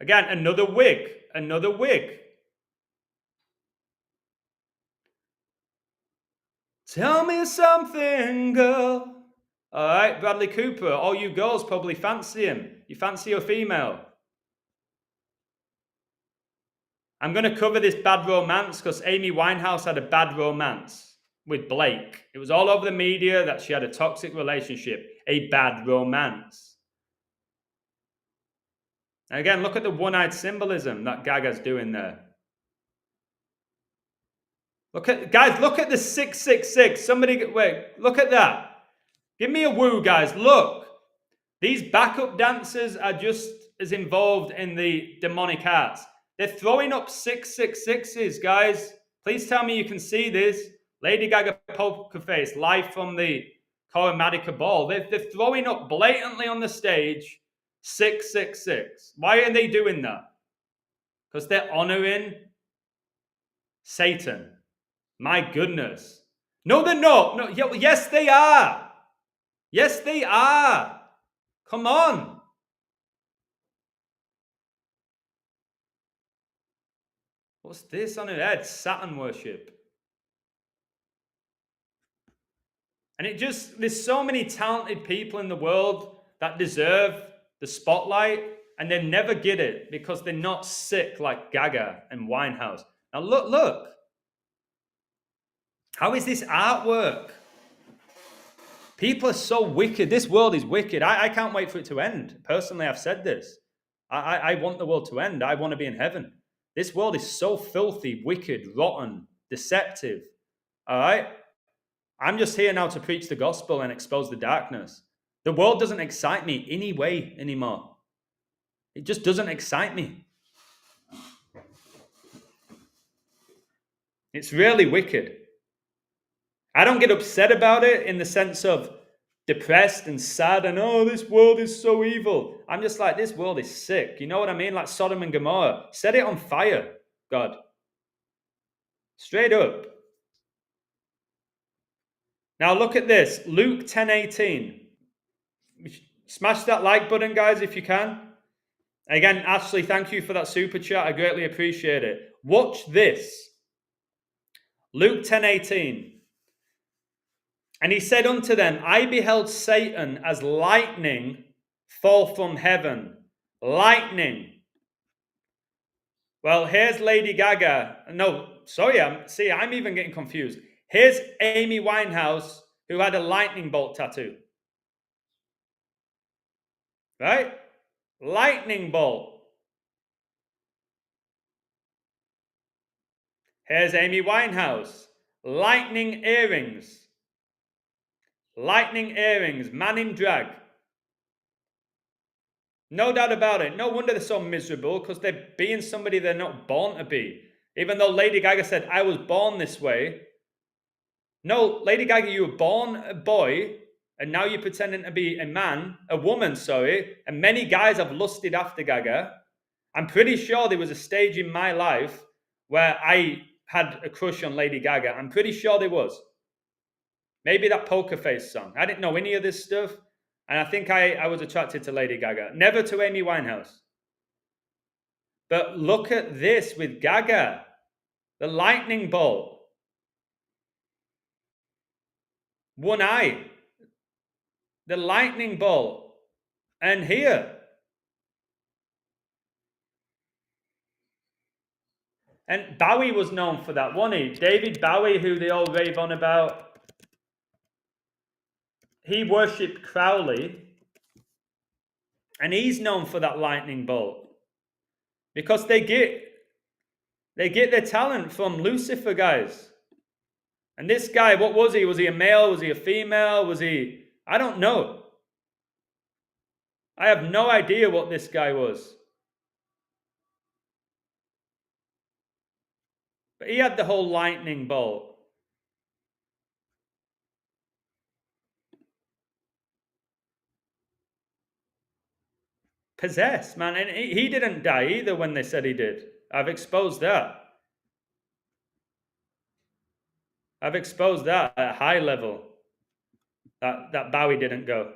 S1: Again, another wig. Another wig. Tell me something, girl. All right, Bradley Cooper. All you girls probably fancy him. You fancy a female. I'm going to cover this bad romance because Amy Winehouse had a bad romance with Blake. It was all over the media that she had a toxic relationship, a bad romance. And again, look at the one-eyed symbolism that Gaga's doing there. Look at the 666. Somebody, wait, look at that. Give me a woo, guys. Look. These backup dancers are just as involved in the demonic arts. They're throwing up 666s, guys. Please tell me you can see this. Lady Gaga Poker Face, live from the Chromatica Ball. They're throwing up blatantly on the stage 666. Why are they doing that? Because they're honoring Satan. My goodness. No, they're not. No, yes, they are. Yes, they are. Come on. What's this on her head? Saturn worship. And there's so many talented people in the world that deserve the spotlight, and they never get it because they're not sick like Gaga and Winehouse. Now look. How is this artwork? People are so wicked. This world is wicked. I can't wait for it to end. Personally, I've said this. I want the world to end. I want to be in heaven. This world is so filthy, wicked, rotten, deceptive. All right? I'm just here now to preach the gospel and expose the darkness. The world doesn't excite me any way anymore. It just doesn't excite me. It's really wicked. I don't get upset about it in the sense of depressed and sad and, oh, this world is so evil. I'm just like, this world is sick. You know what I mean? Like Sodom and Gomorrah. Set it on fire, God. Straight up. Now look at this. Luke 10:18. Smash that like button, guys, if you can. Again, Ashley, thank you for that super chat. I greatly appreciate it. Watch this. Luke 10:18. And he said unto them, I beheld Satan as lightning fall from heaven. Lightning. Well, here's Lady Gaga. No, sorry, I'm even getting confused. Here's Amy Winehouse, who had a lightning bolt tattoo. Right? Lightning bolt. Here's Amy Winehouse. Lightning earrings. Lightning earrings, man in drag. No doubt about it. No wonder they're so miserable, because they're being somebody they're not born to be. Even though Lady Gaga said, I was born this way. No, Lady Gaga, you were born a boy, and now you're pretending to be a man, a woman, sorry. And many guys have lusted after Gaga. I'm pretty sure there was a stage in my life where I had a crush on Lady Gaga. I'm pretty sure there was. Maybe that Poker Face song. I didn't know any of this stuff. And I think I was attracted to Lady Gaga. Never to Amy Winehouse. But look at this with Gaga. The lightning bolt. One eye. The lightning bolt. And here. And Bowie was known for that, wasn't he? David Bowie, who they all rave on about. He worshipped Crowley. And he's known for that lightning bolt. Because they get their talent from Lucifer, guys. And this guy, what was he? Was he a male? Was he a female? Was he... I don't know. I have no idea what this guy was. But he had the whole lightning bolt. Possessed, man. And he didn't die either when they said he did. I've exposed that. I've exposed that at a high level. That Bowie didn't go.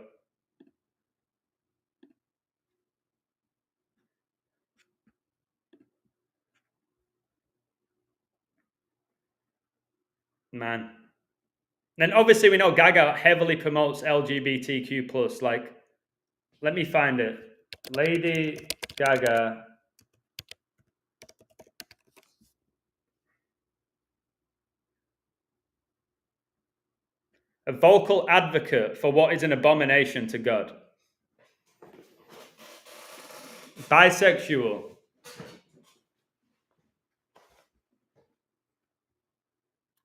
S1: Man. Then obviously we know Gaga heavily promotes LGBTQ+. Like, let me find it. Lady Gaga. A vocal advocate for what is an abomination to God. Bisexual.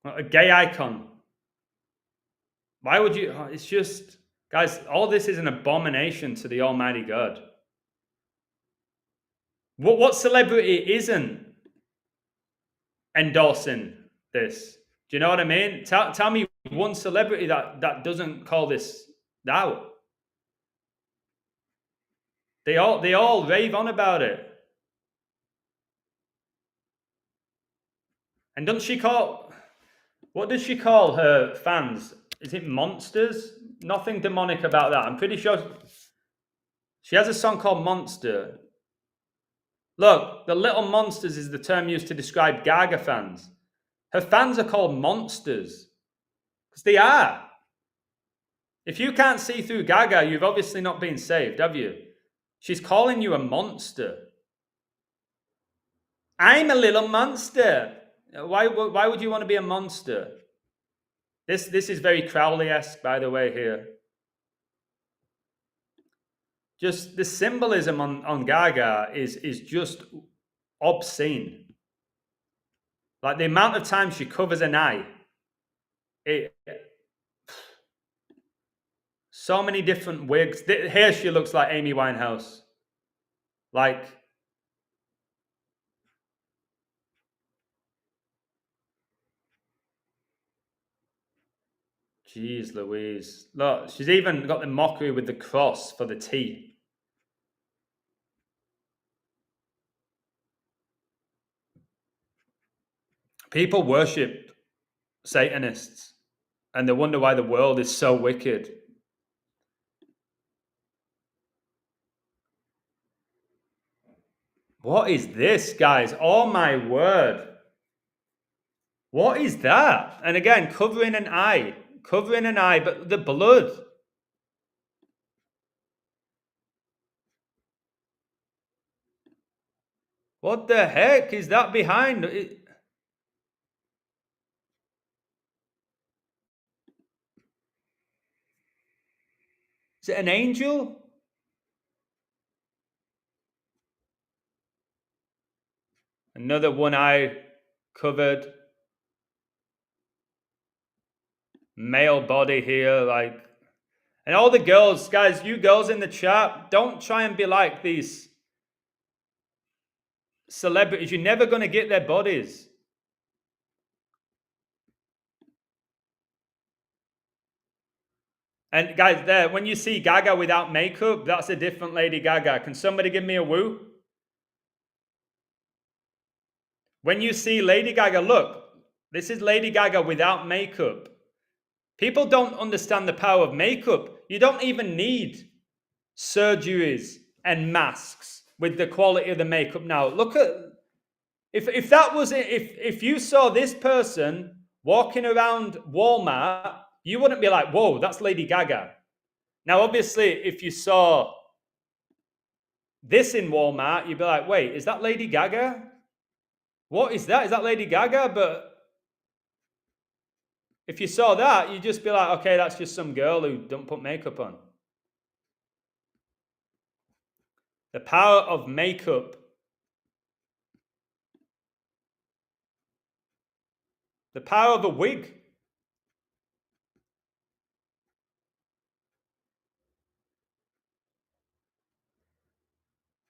S1: A gay icon. Why would you... It's just... Guys, all this is an abomination to the Almighty God. What celebrity isn't endorsing this? Do you know what I mean? Tell me one celebrity that doesn't call this out. They all rave on about it. And doesn't she call... What does she call her fans? Is it monsters? Nothing demonic about that. I'm pretty sure she has a song called Monster. Look, the little monsters is the term used to describe Gaga fans. Her fans are called monsters. Because they are. If you can't see through Gaga, you've obviously not been saved, have you? She's calling you a monster. I'm a little monster. Why would you want to be a monster? This is very Crowley-esque, by the way, here. Just the symbolism on Gaga is just obscene. Like the amount of time she covers an eye. So many different wigs. Here she looks like Amy Winehouse. Like... Jeez Louise. Look, she's even got the mockery with the cross for the T. People worship Satanists and they wonder why the world is so wicked. What is this, guys? Oh my word. What is that? And again, covering an eye, but the blood. What the heck is that behind? Is it an angel? Another one eye covered. Male body here, like... And all the girls, guys, you girls in the chat, don't try and be like these celebrities. You're never going to get their bodies. And guys, there, when you see Gaga without makeup, that's a different Lady Gaga. Can somebody give me a woo? When you see Lady Gaga, look, this is Lady Gaga without makeup. People don't understand the power of makeup. You don't even need surgeries and masks with the quality of the makeup now. Look at, if that was it, if you saw this person walking around Walmart, you wouldn't be like, whoa, that's Lady Gaga. Now, obviously, if you saw this in Walmart, you'd be like, wait, is that Lady Gaga? What is that? Is that Lady Gaga? But if you saw that, you'd just be like, okay, that's just some girl who don't put makeup on. The power of makeup. The power of a wig.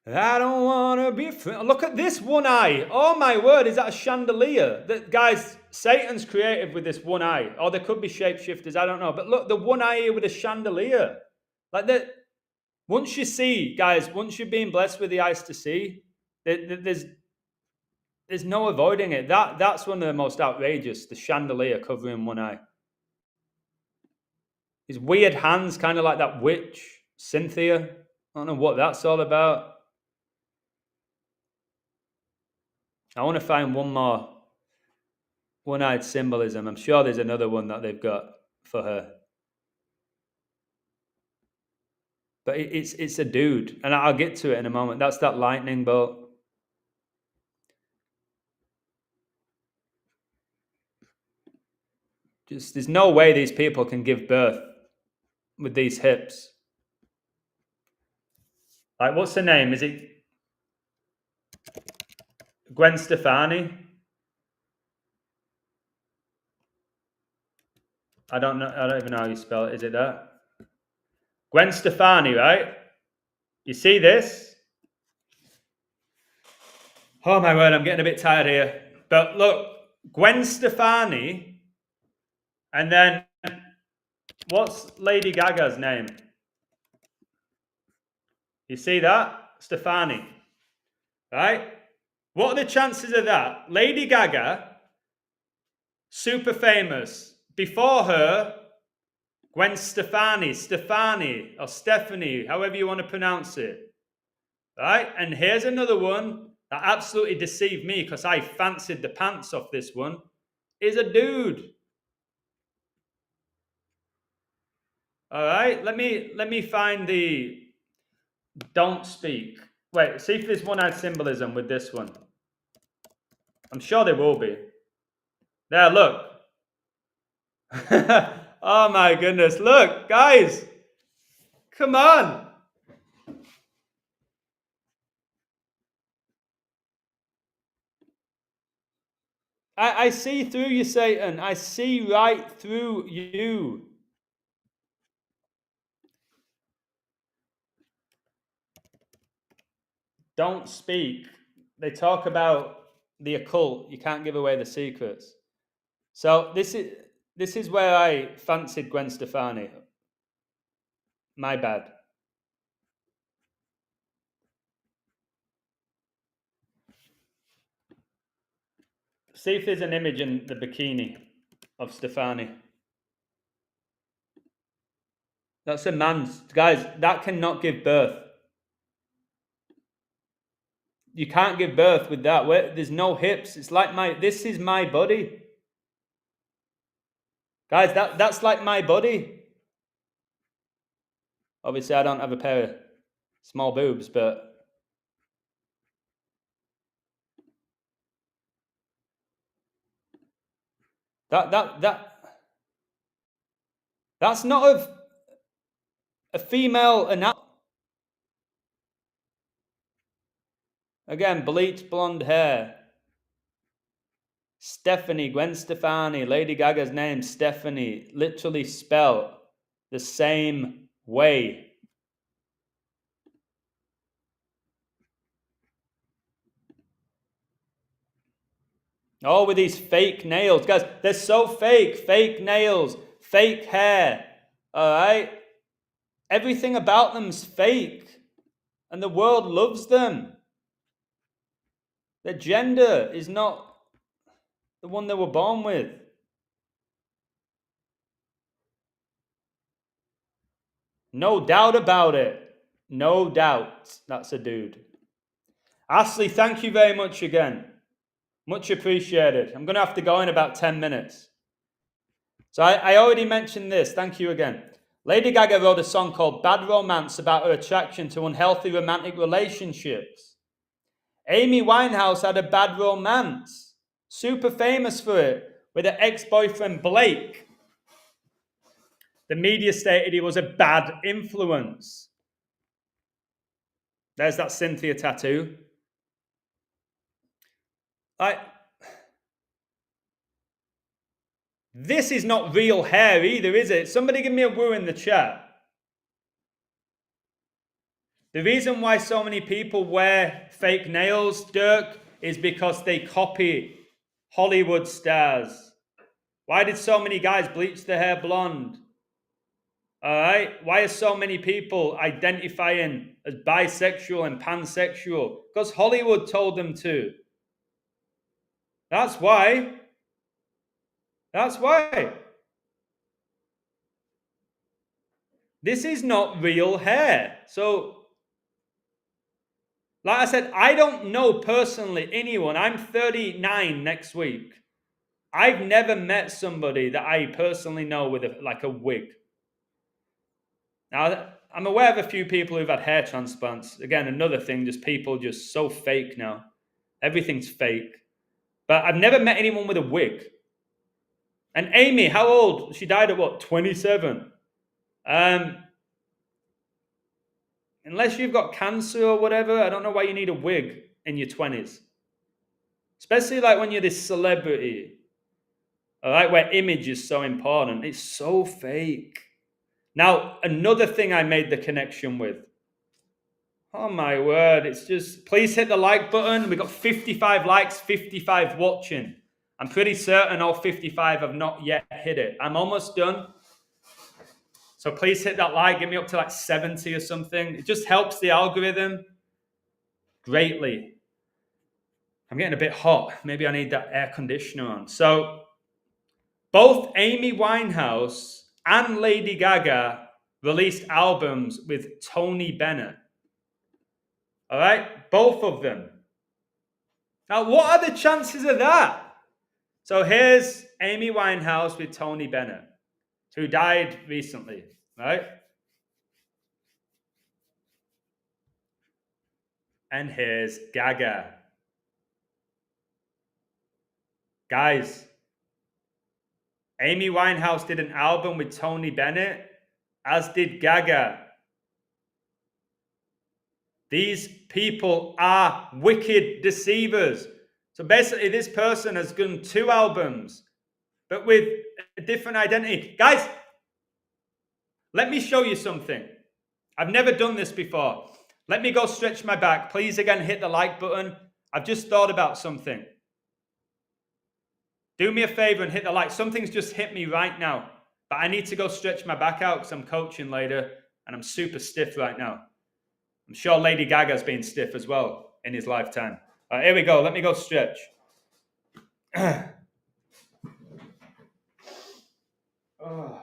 S1: I don't want to be... Look at this one eye. Oh my word, is that a chandelier? Guys, Satan's creative with this one eye. Or there could be shapeshifters, I don't know. But look, the one eye here with a chandelier. Like that. Once you see, guys, once you're being blessed with the eyes to see, there's no avoiding it. That's one of the most outrageous, the chandelier covering one eye. His weird hands, kind of like that witch, Cynthia. I don't know what that's all about. I want to find one more one-eyed symbolism. I'm sure there's another one that they've got for her. But it's a dude, and I'll get to it in a moment. That's that lightning bolt. Just there's no way these people can give birth with these hips. Like, what's her name? Is it Gwen Stefani? I don't know. I don't even know how you spell it. Is it that? Gwen Stefani, right? You see this? Oh my word, I'm getting a bit tired here. But look, Gwen Stefani, and then what's Lady Gaga's name? You see that? Stefani. Right? What are the chances of that? Lady Gaga, super famous. Before her, Gwen Stefani, or Stephanie, however you want to pronounce it. Right? And here's another one that absolutely deceived me because I fancied the pants off this one. Is a dude. All right, let me find the don't speak. Wait, see if there's one-eyed symbolism with this one. I'm sure there will be. There, look. Oh my goodness. Look, guys. Come on. I see through you, Satan. I see right through you. Don't speak. They talk about the occult. You can't give away the secrets. So this is where I fancied Gwen Stefani. My bad. See if there's an image in the bikini of Stefani. That's a man's. Guys, that cannot give birth. You can't give birth with that. There's no hips. It's like this is my body. Guys, that's like my body. Obviously, I don't have a pair of small boobs, but that's not a female anatomy. Again, bleached blonde hair. Stephanie, Gwen Stefani, Lady Gaga's name, Stephanie, literally spelled the same Way. Oh, with these fake nails. Guys, they're so fake. Fake nails, fake hair. All right? Everything about them's fake. And the world loves them. Their gender is not the one they were born with. No doubt about it. No doubt. That's a dude. Ashley, thank you very much again. Much appreciated. I'm going to have to go in about 10 minutes. So I already mentioned this. Thank you again. Lady Gaga wrote a song called Bad Romance about her attraction to unhealthy romantic relationships. Amy Winehouse had a bad romance. Super famous for it. With her ex-boyfriend Blake. The media stated he was a bad influence. There's that Cynthia tattoo. This is not real hair either, is it? Somebody give me a woo in the chat. The reason why so many people wear fake nails, Dirk, is because they copy Hollywood stars. Why did so many guys bleach their hair blonde? All right? Why are so many people identifying as bisexual and pansexual? Because Hollywood told them to. That's why. That's why. This is not real hair. So, like I said, I don't know personally anyone. I'm 39 next week. I've never met somebody that I personally know with a wig. Now, I'm aware of a few people who've had hair transplants. Again, another thing, just people just so fake now. Everything's fake. But I've never met anyone with a wig. And Amy, how old? She died at what, 27? Unless you've got cancer or whatever, I don't know why you need a wig in your 20s. Especially like when you're this celebrity. All right, where image is so important. It's so fake. Now, another thing I made the connection with. Oh my word, it's just, please hit the like button. We got 55 likes, 55 watching. I'm pretty certain all 55 have not yet hit it. I'm almost done. So please hit that like, get me up to like 70 or something. It just helps the algorithm greatly. I'm getting a bit hot. Maybe I need that air conditioner on. So both Amy Winehouse and Lady Gaga released albums with Tony Bennett. All right? Both of them. Now, what are the chances of that? So here's Amy Winehouse with Tony Bennett, who died recently, right? And here's Gaga. Guys, Amy Winehouse did an album with Tony Bennett, as did Gaga. These people are wicked deceivers. So basically, this person has done 2 albums, but with a different identity. Guys, let me show you something. I've never done this before. Let me go stretch my back. Please, again, hit the like button. I've just thought about something. Do me a favor and hit the like. Something's just hit me right now. But I need to go stretch my back out because I'm coaching later and I'm super stiff right now. I'm sure Lady Gaga's been stiff as well in his lifetime. All right, here we go. Let me go stretch. Oh.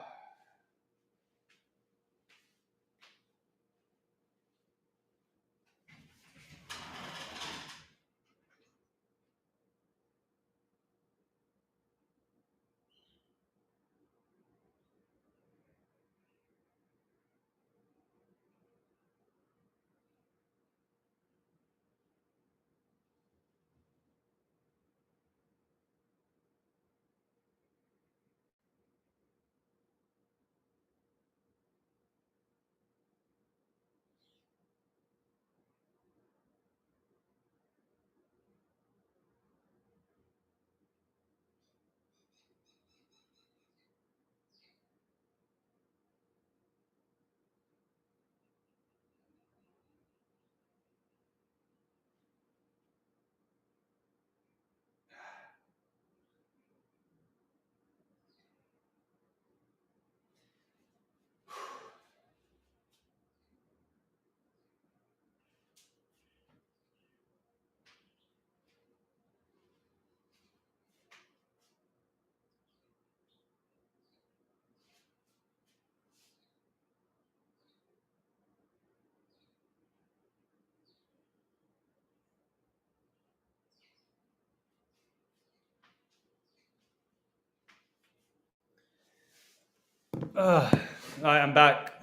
S1: Right, I'm back.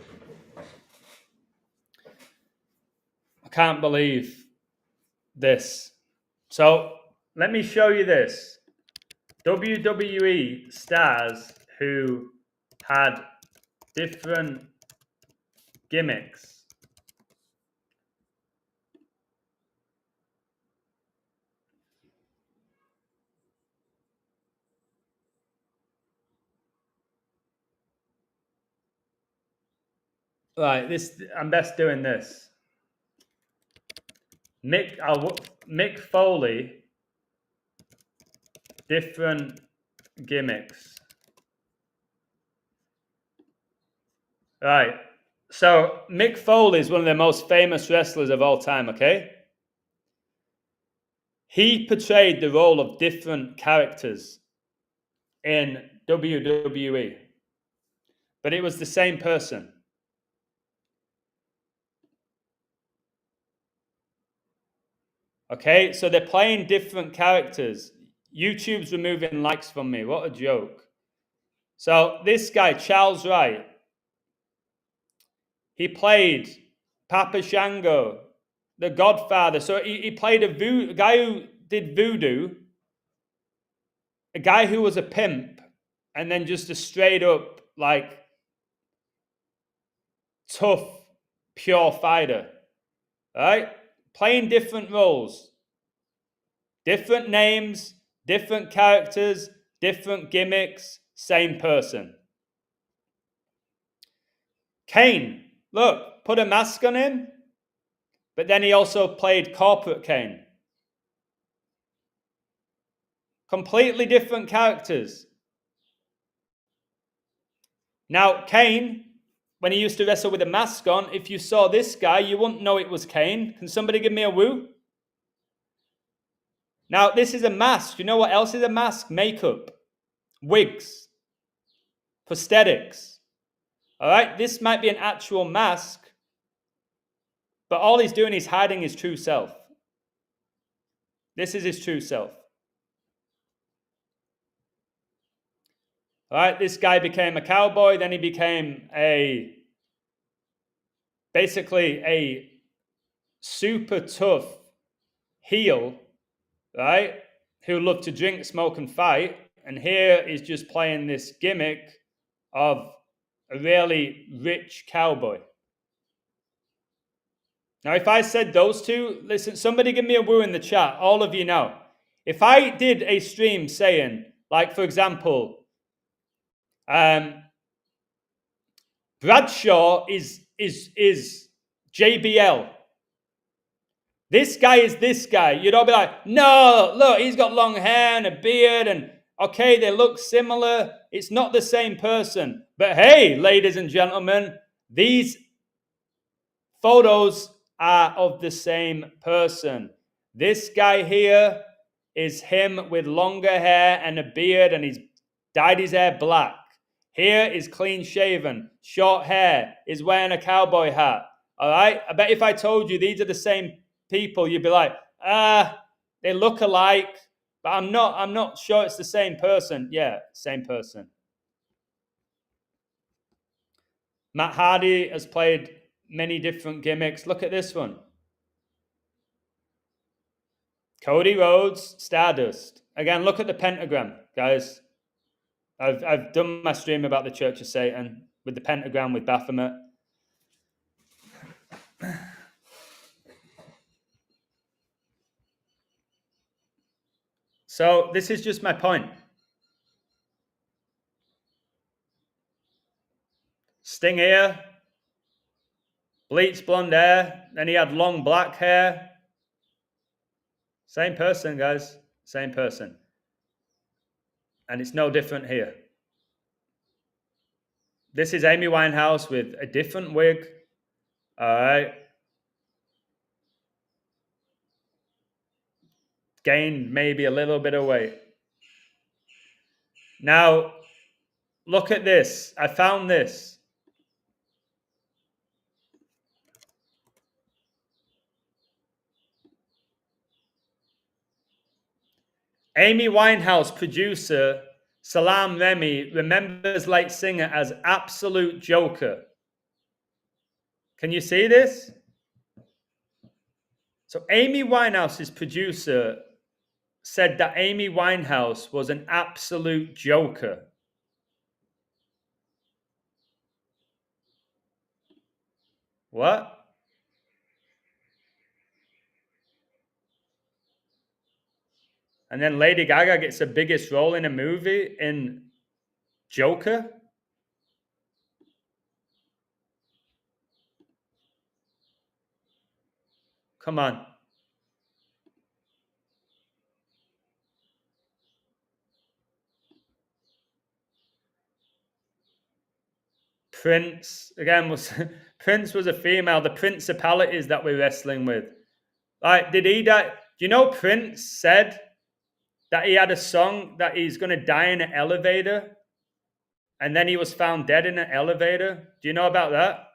S1: I can't believe this. So let me show you this. WWE stars who had different gimmicks. Right, I'm best doing this. Mick Foley, different gimmicks. Right. So Mick Foley is one of the most famous wrestlers of all time, okay? He portrayed the role of different characters in WWE, but it was the same person. Okay, so they're playing different characters. YouTube's removing likes from me. What a joke. So this guy, Charles Wright, he played Papa Shango, the Godfather. So he played a guy who did voodoo, a guy who was a pimp, and then just a straight up, like, tough, pure fighter. Right? Playing different roles, different names, different characters, different gimmicks, same person. Kane, look, put a mask on him, but then he also played corporate Kane. Completely different characters. Now, Kane, when he used to wrestle with a mask on, if you saw this guy, you wouldn't know it was Kane. Can somebody give me a woo? Now, this is a mask. You know what else is a mask? Makeup, wigs, prosthetics. All right, this might be an actual mask, but all he's doing is hiding his true self. This is his true self. All right, this guy became a cowboy, then he became basically a super tough heel, right, who loved to drink, smoke, and fight. And here he's just playing this gimmick of a really rich cowboy. Now, if I said those two, listen, somebody give me a woo in the chat, all of you know. If I did a stream saying, like, for example, Bradshaw is JBL. This guy is this guy. You'd all be like, no, look, he's got long hair and a beard, and okay, they look similar. It's not the same person. But hey, ladies and gentlemen, these photos are of the same person. This guy here is him with longer hair and a beard, and he's dyed his hair black. Here is clean shaven, short hair, is wearing a cowboy hat. All right? I bet if I told you these are the same people, you'd be like, they look alike, but I'm not sure it's the same person. Yeah, same person. Matt Hardy has played many different gimmicks. Look at this one. Cody Rhodes, Stardust. Again, look at the pentagram, guys. I've done my stream about the Church of Satan with the pentagram with Baphomet. So this is just my point. Sting here, bleached blonde hair, then he had long black hair. Same person, guys. Same person. And it's no different here. This is Amy Winehouse with a different wig. All right. Gained maybe a little bit of weight. Now, look at this. I found this. Amy Winehouse, producer, Salam Remy remembers late singer as absolute joker. Can you see this? So Amy Winehouse's producer said that Amy Winehouse was an absolute joker. What? And then Lady Gaga gets the biggest role in a movie in Joker? Come on. Prince, again, was Prince was a female. The principalities that we're wrestling with. Like, did he die? Do you know Prince said that he had a song that he's going to die in an elevator? And then he was found dead in an elevator. Do you know about that?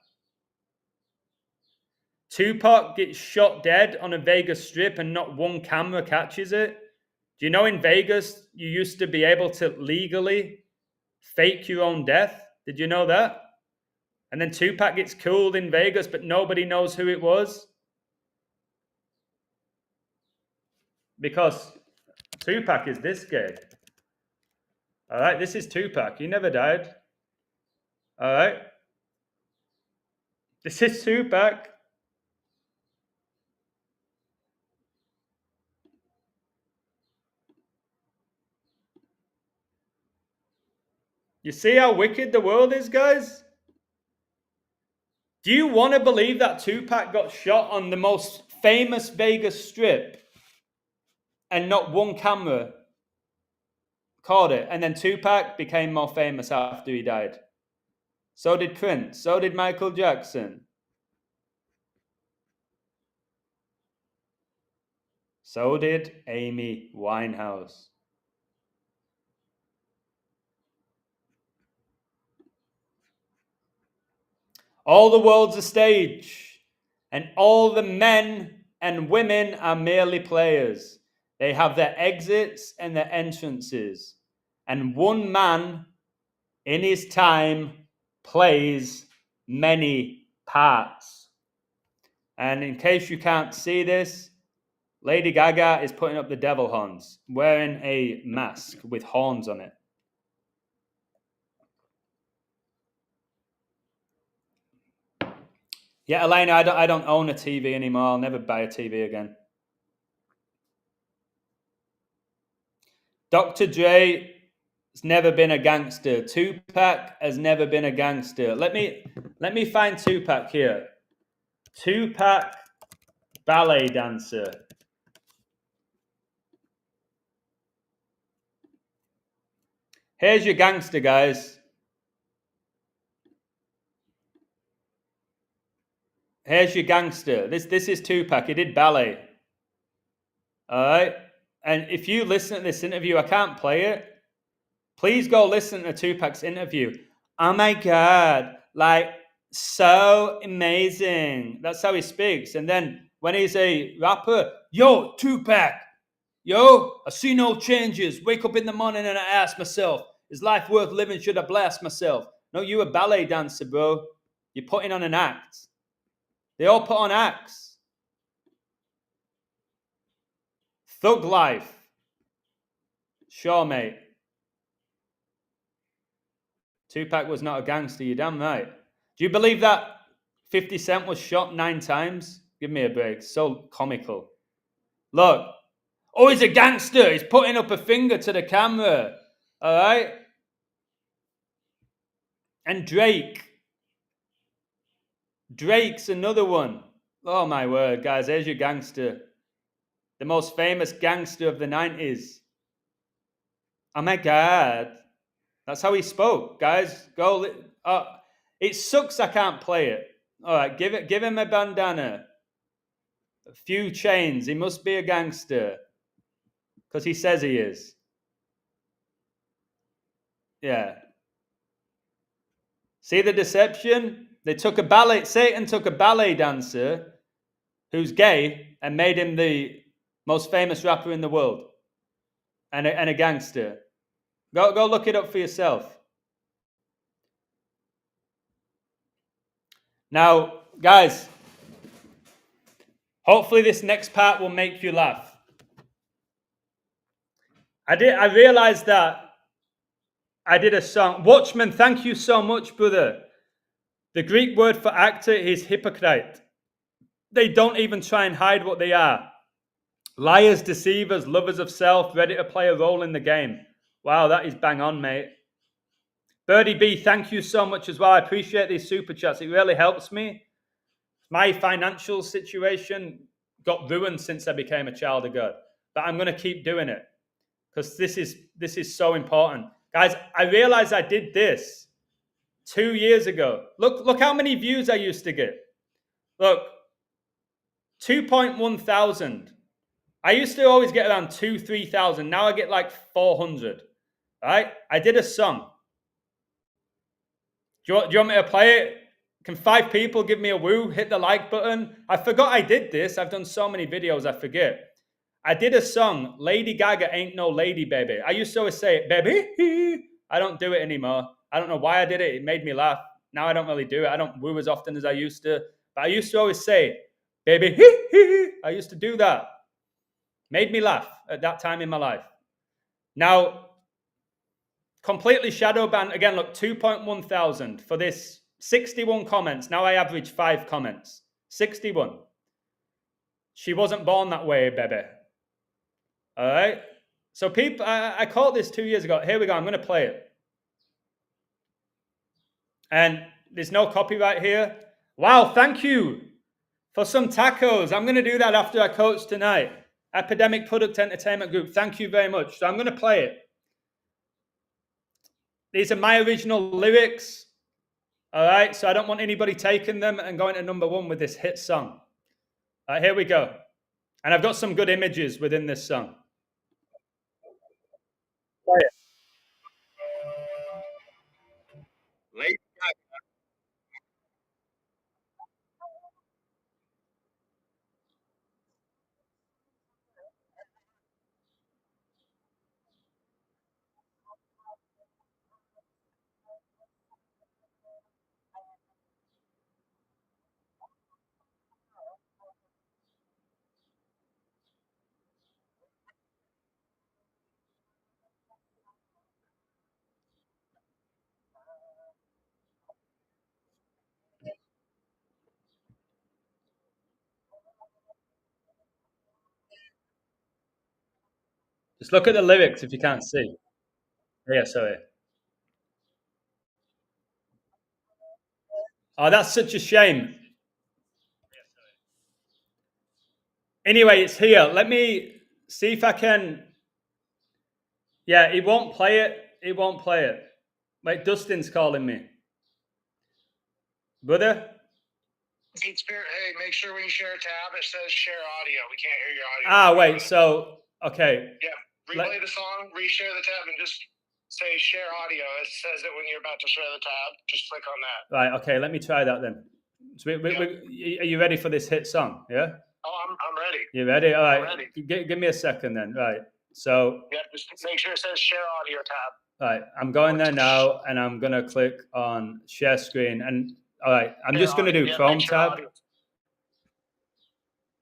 S1: Tupac gets shot dead on a Vegas strip and not one camera catches it. Do you know in Vegas, you used to be able to legally fake your own death? Did you know that? And then Tupac gets killed in Vegas, but nobody knows who it was. Because Tupac is this gay. All right, this is Tupac. He never died. All right. This is Tupac. You see how wicked the world is, guys? Do you want to believe that Tupac got shot on the most famous Vegas strip and not one camera caught it? And then Tupac became more famous after he died. So did Prince. So did Michael Jackson. So did Amy Winehouse. All the world's a stage, and all the men and women are merely players. They have their exits and their entrances, and one man in his time plays many parts. And in case you can't see this, Lady Gaga is putting up the devil horns, wearing a mask with horns on it. Yeah, Elena, I don't own a TV anymore. I'll never buy a TV again. Dr. Dre has never been a gangster. Tupac has never been a gangster. Let me find Tupac here. Tupac, ballet dancer. Here's your gangster, guys. Here's your gangster. This is Tupac. He did ballet. All right. And if you listen to this interview, I can't play it. Please go listen to Tupac's interview. Oh my God. Like, so amazing. That's how he speaks. And then when he's a rapper, yo, Tupac. Yo, I see no changes. Wake up in the morning and I ask myself, is life worth living? Should I blast myself? No, you're a ballet dancer, bro. You're putting on an act. They all put on acts. Thug life. Sure, mate. Tupac was not a gangster, you're damn right. Do you believe that 50 Cent was shot 9 times? Give me a break. So comical. Look. Oh, he's a gangster. He's putting up a finger to the camera. All right? And Drake. Drake's another one. Oh, my word, guys. There's your gangster. The most famous gangster of the 90s. Oh, my God. That's how he spoke, guys. Go. It sucks I can't play it. All right, give him a bandana. A few chains. He must be a gangster. Because he says he is. Yeah. See the deception? Satan took a ballet dancer who's gay and made him the most famous rapper in the world. And a gangster. Go look it up for yourself. Now, guys, hopefully this next part will make you laugh. I realized that I did a song. Watchman, thank you so much, brother. The Greek word for actor is hypocrite. They don't even try and hide what they are. Liars, deceivers, lovers of self, ready to play a role in the game. Wow, that is bang on, mate. Birdie B, thank you so much as well. I appreciate these super chats. It really helps me. My financial situation got ruined since I became a child of God, but I'm going to keep doing it because this is so important, guys. I realized I did this 2 years ago. Look how many views I used to get. Look, 2.1 thousand. I used to always get around 3,000. Now I get like 400. Right? I did a song. Do you want me to play it? Can 5 people give me a woo? Hit the like button. I forgot I did this. I've done so many videos, I forget. I did a song, Lady Gaga Ain't No Lady, Baby. I used to always say it, baby. I don't do it anymore. I don't know why I did it. It made me laugh. Now I don't really do it. I don't woo as often as I used to. But I used to always say, baby. I used to do that. Made me laugh at that time in my life. Now, completely shadow banned. Again, look, 2.1 thousand for this 61 comments. Now I average 5 comments. 61. She wasn't born that way, baby. All right. So people, I caught this 2 years ago. Here we go. I'm going to play it. And there's no copyright here. Wow, thank you for some tacos. I'm going to do that after I coach tonight. Epidemic Product Entertainment Group. Thank you very much. So I'm going to play it. These are my original lyrics. All right. So I don't want anybody taking them and going to #1 with this hit song. All right, here we go. And I've got some good images within this song. Play it. Lady Just look at the lyrics if you can't see. Yeah, sorry. Oh, that's such a shame. Anyway, it's here. Let me see if I can. Yeah, it won't play it. It won't play it. Wait, Dustin's calling me. Brother?
S2: Hey, make sure when you share a tab, it says share audio. We can't hear your audio.
S1: Ah, wait. So, okay.
S2: Yeah, replay the song, reshare the tab, and just say share audio. It says it when you're about to share the tab. Just click on that.
S1: Right, okay. Let me try that then. So are you ready for this hit song? Yeah?
S2: Oh, I'm ready.
S1: You ready? All right.
S2: I'm ready.
S1: Give me a second then. Right. So,
S2: Yeah, just make sure it says share audio tab.
S1: all right. I'm going there now and I'm going to click on share screen. And all right. I'm just going to do Chrome tab.
S2: Audio.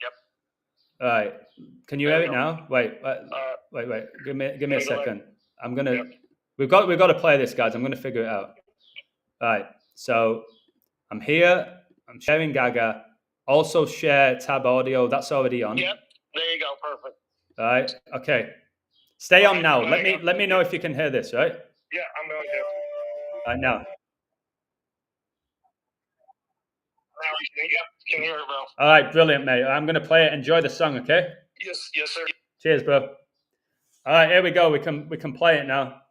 S2: Yep.
S1: All right. Can you hear it now? Wait. Give me a second. I'm gonna. Yep. We've got to play this, guys. I'm gonna figure it out. All right. So I'm here. I'm sharing Gaga. Also share tab audio. That's already on.
S2: Yep. There you go. Perfect.
S1: All right. Okay. Stay on now. Let me know if you can hear this. Right.
S2: Yeah, I'm going to.
S1: All right now.
S2: Can hear it, bro.
S1: All right, brilliant, mate. I'm gonna play it. Enjoy the song, okay?
S2: Yes, sir.
S1: Cheers, bro. All right, here we go. We can play it now.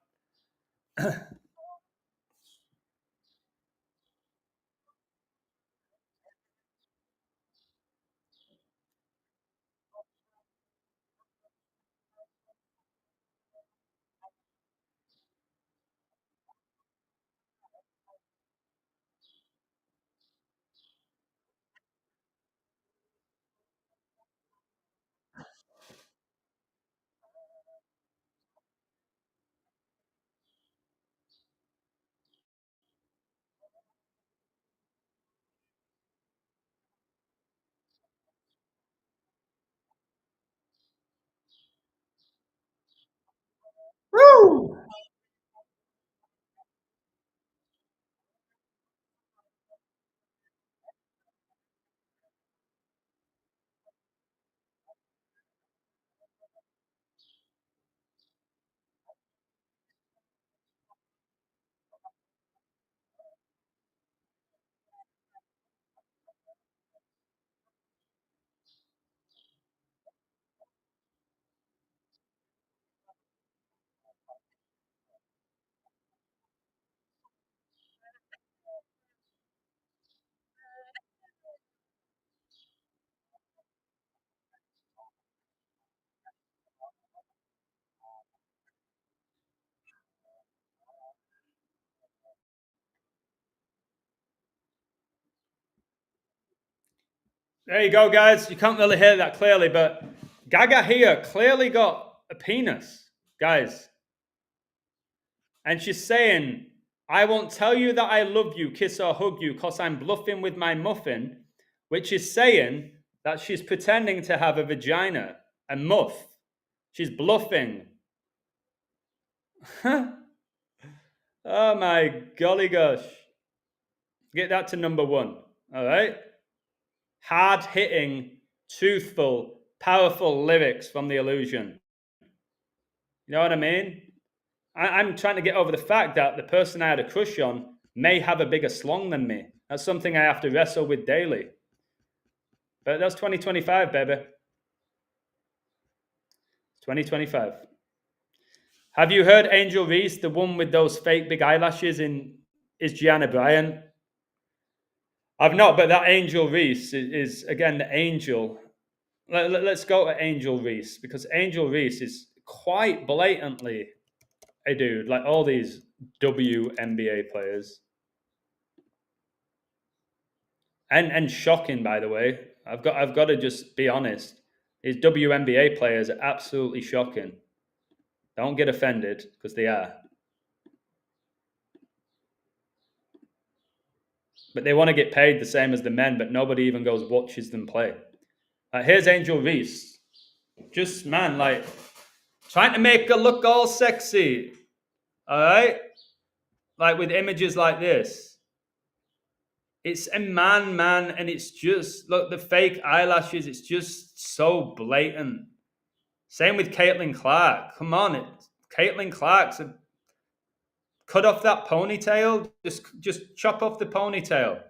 S1: There you go, guys. You can't really hear that clearly, but Gaga here clearly got a penis, guys. And she's saying, I won't tell you that I love you, kiss or hug you, because I'm bluffing with my muffin, which is saying that she's pretending to have a vagina, a muff. She's bluffing. Oh my golly gosh. Get that to number one, all right? Hard-hitting, truthful, powerful lyrics from The Illusion. You know what I mean? I'm trying to get over the fact that the person I had a crush on may have a bigger slong than me. That's something I have to wrestle with daily. But that's 2025, baby. 2025. Have you heard Angel Reese, the one with those fake big eyelashes in Is Gianna Bryant? I've not, but that Angel Reese is again, the angel. Let's go to Angel Reese, because Angel Reese is quite blatantly a dude, like all these WNBA players. And shocking, by the way. I've got to just be honest. These WNBA players are absolutely shocking. Don't get offended, because they are. But they want to get paid the same as the men, but nobody even goes watches them play. Here's Angel Reese. Just, man, like, trying to make her look all sexy. All right? Like, with images like this. It's a man, and it's just, look, the fake eyelashes, it's just so blatant. Same with Caitlin Clark. Come on, Caitlin Clark's cut off that ponytail. Just chop off the ponytail.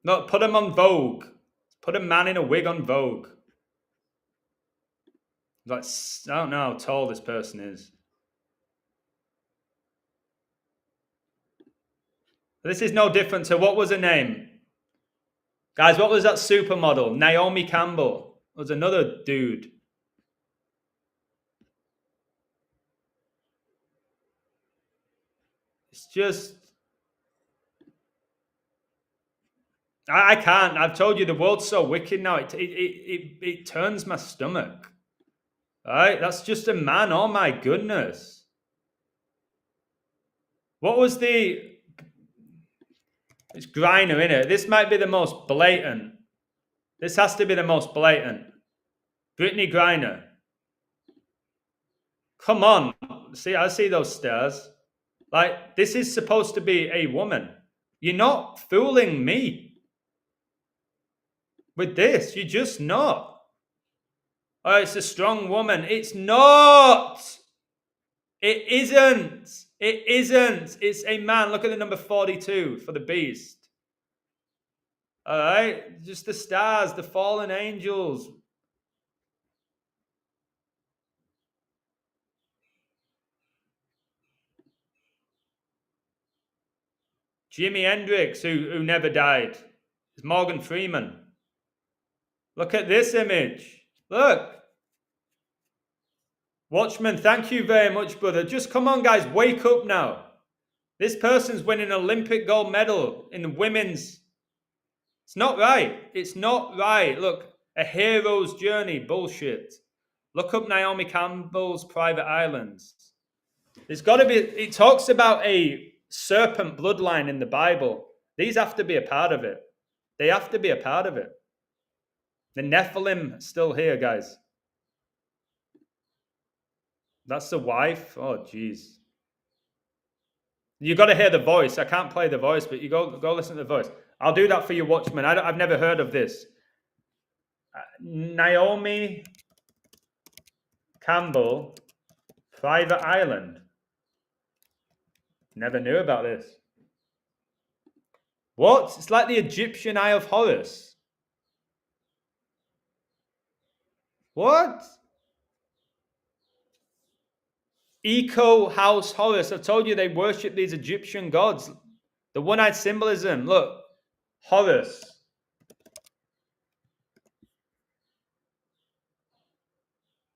S1: No, put him on Vogue. Put a man in a wig on Vogue. Like, I don't know how tall this person is. This is no different to, what was her name? Guys, what was that supermodel? Naomi Campbell. Was another dude. It's just, I can't. I've told you, the world's so wicked now. It turns my stomach. All right? That's just a man. Oh my goodness. What was the... It's Griner, innit? This might be the most blatant. This has to be the most blatant. Brittany Griner. Come on. See, I see those stairs. Like, this is supposed to be a woman. You're not fooling me with this. You're just not. Oh, it's a strong woman. It's not. It isn't. It isn't. It's a man. Look at the number 42 for the beast. All right? Just the stars, the fallen angels. Jimi Hendrix, who never died. It's Morgan Freeman. Look at this image. Look. Watchman, thank you very much, brother. Just come on, guys. Wake up now. This person's winning an Olympic gold medal in the women's. It's not right. It's not right. Look, a hero's journey. Bullshit. Look up Naomi Campbell's Private Islands. There's got to be... It talks about a serpent bloodline in the Bible. These have to be a part of it. They have to be a part of it. The Nephilim still here, guys. That's the wife? Oh, jeez. You got to hear the voice. I can't play the voice, but you go listen to the voice. I'll do that for you, Watchman. I've never heard of this. Naomi Campbell, Private Island. Never knew about this. What? It's like the Egyptian Eye of Horus. What? Eco House Horus. I've told you they worship these Egyptian gods. The one-eyed symbolism. Look. Horus.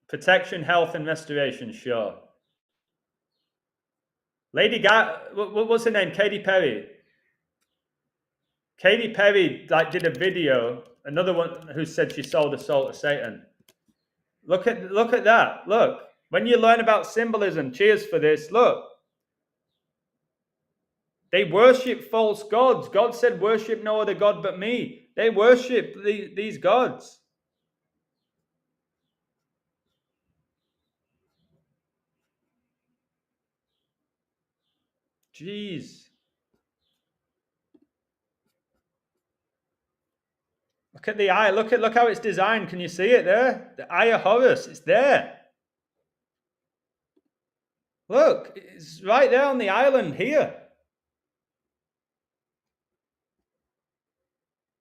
S1: Protection, health, and restoration. Sure. Lady Gaga. What's her name? Katy Perry. Katy Perry did a video. Another one who said she sold a soul to Satan. Look at that. Look, when you learn about symbolism, cheers for this. Look, they worship false gods. God said, "Worship no other god but me." They worship these gods. Jeez. Look at the eye. Look how it's designed. Can you see it there? The Eye of Horus. It's there. Look, it's right there on the island here.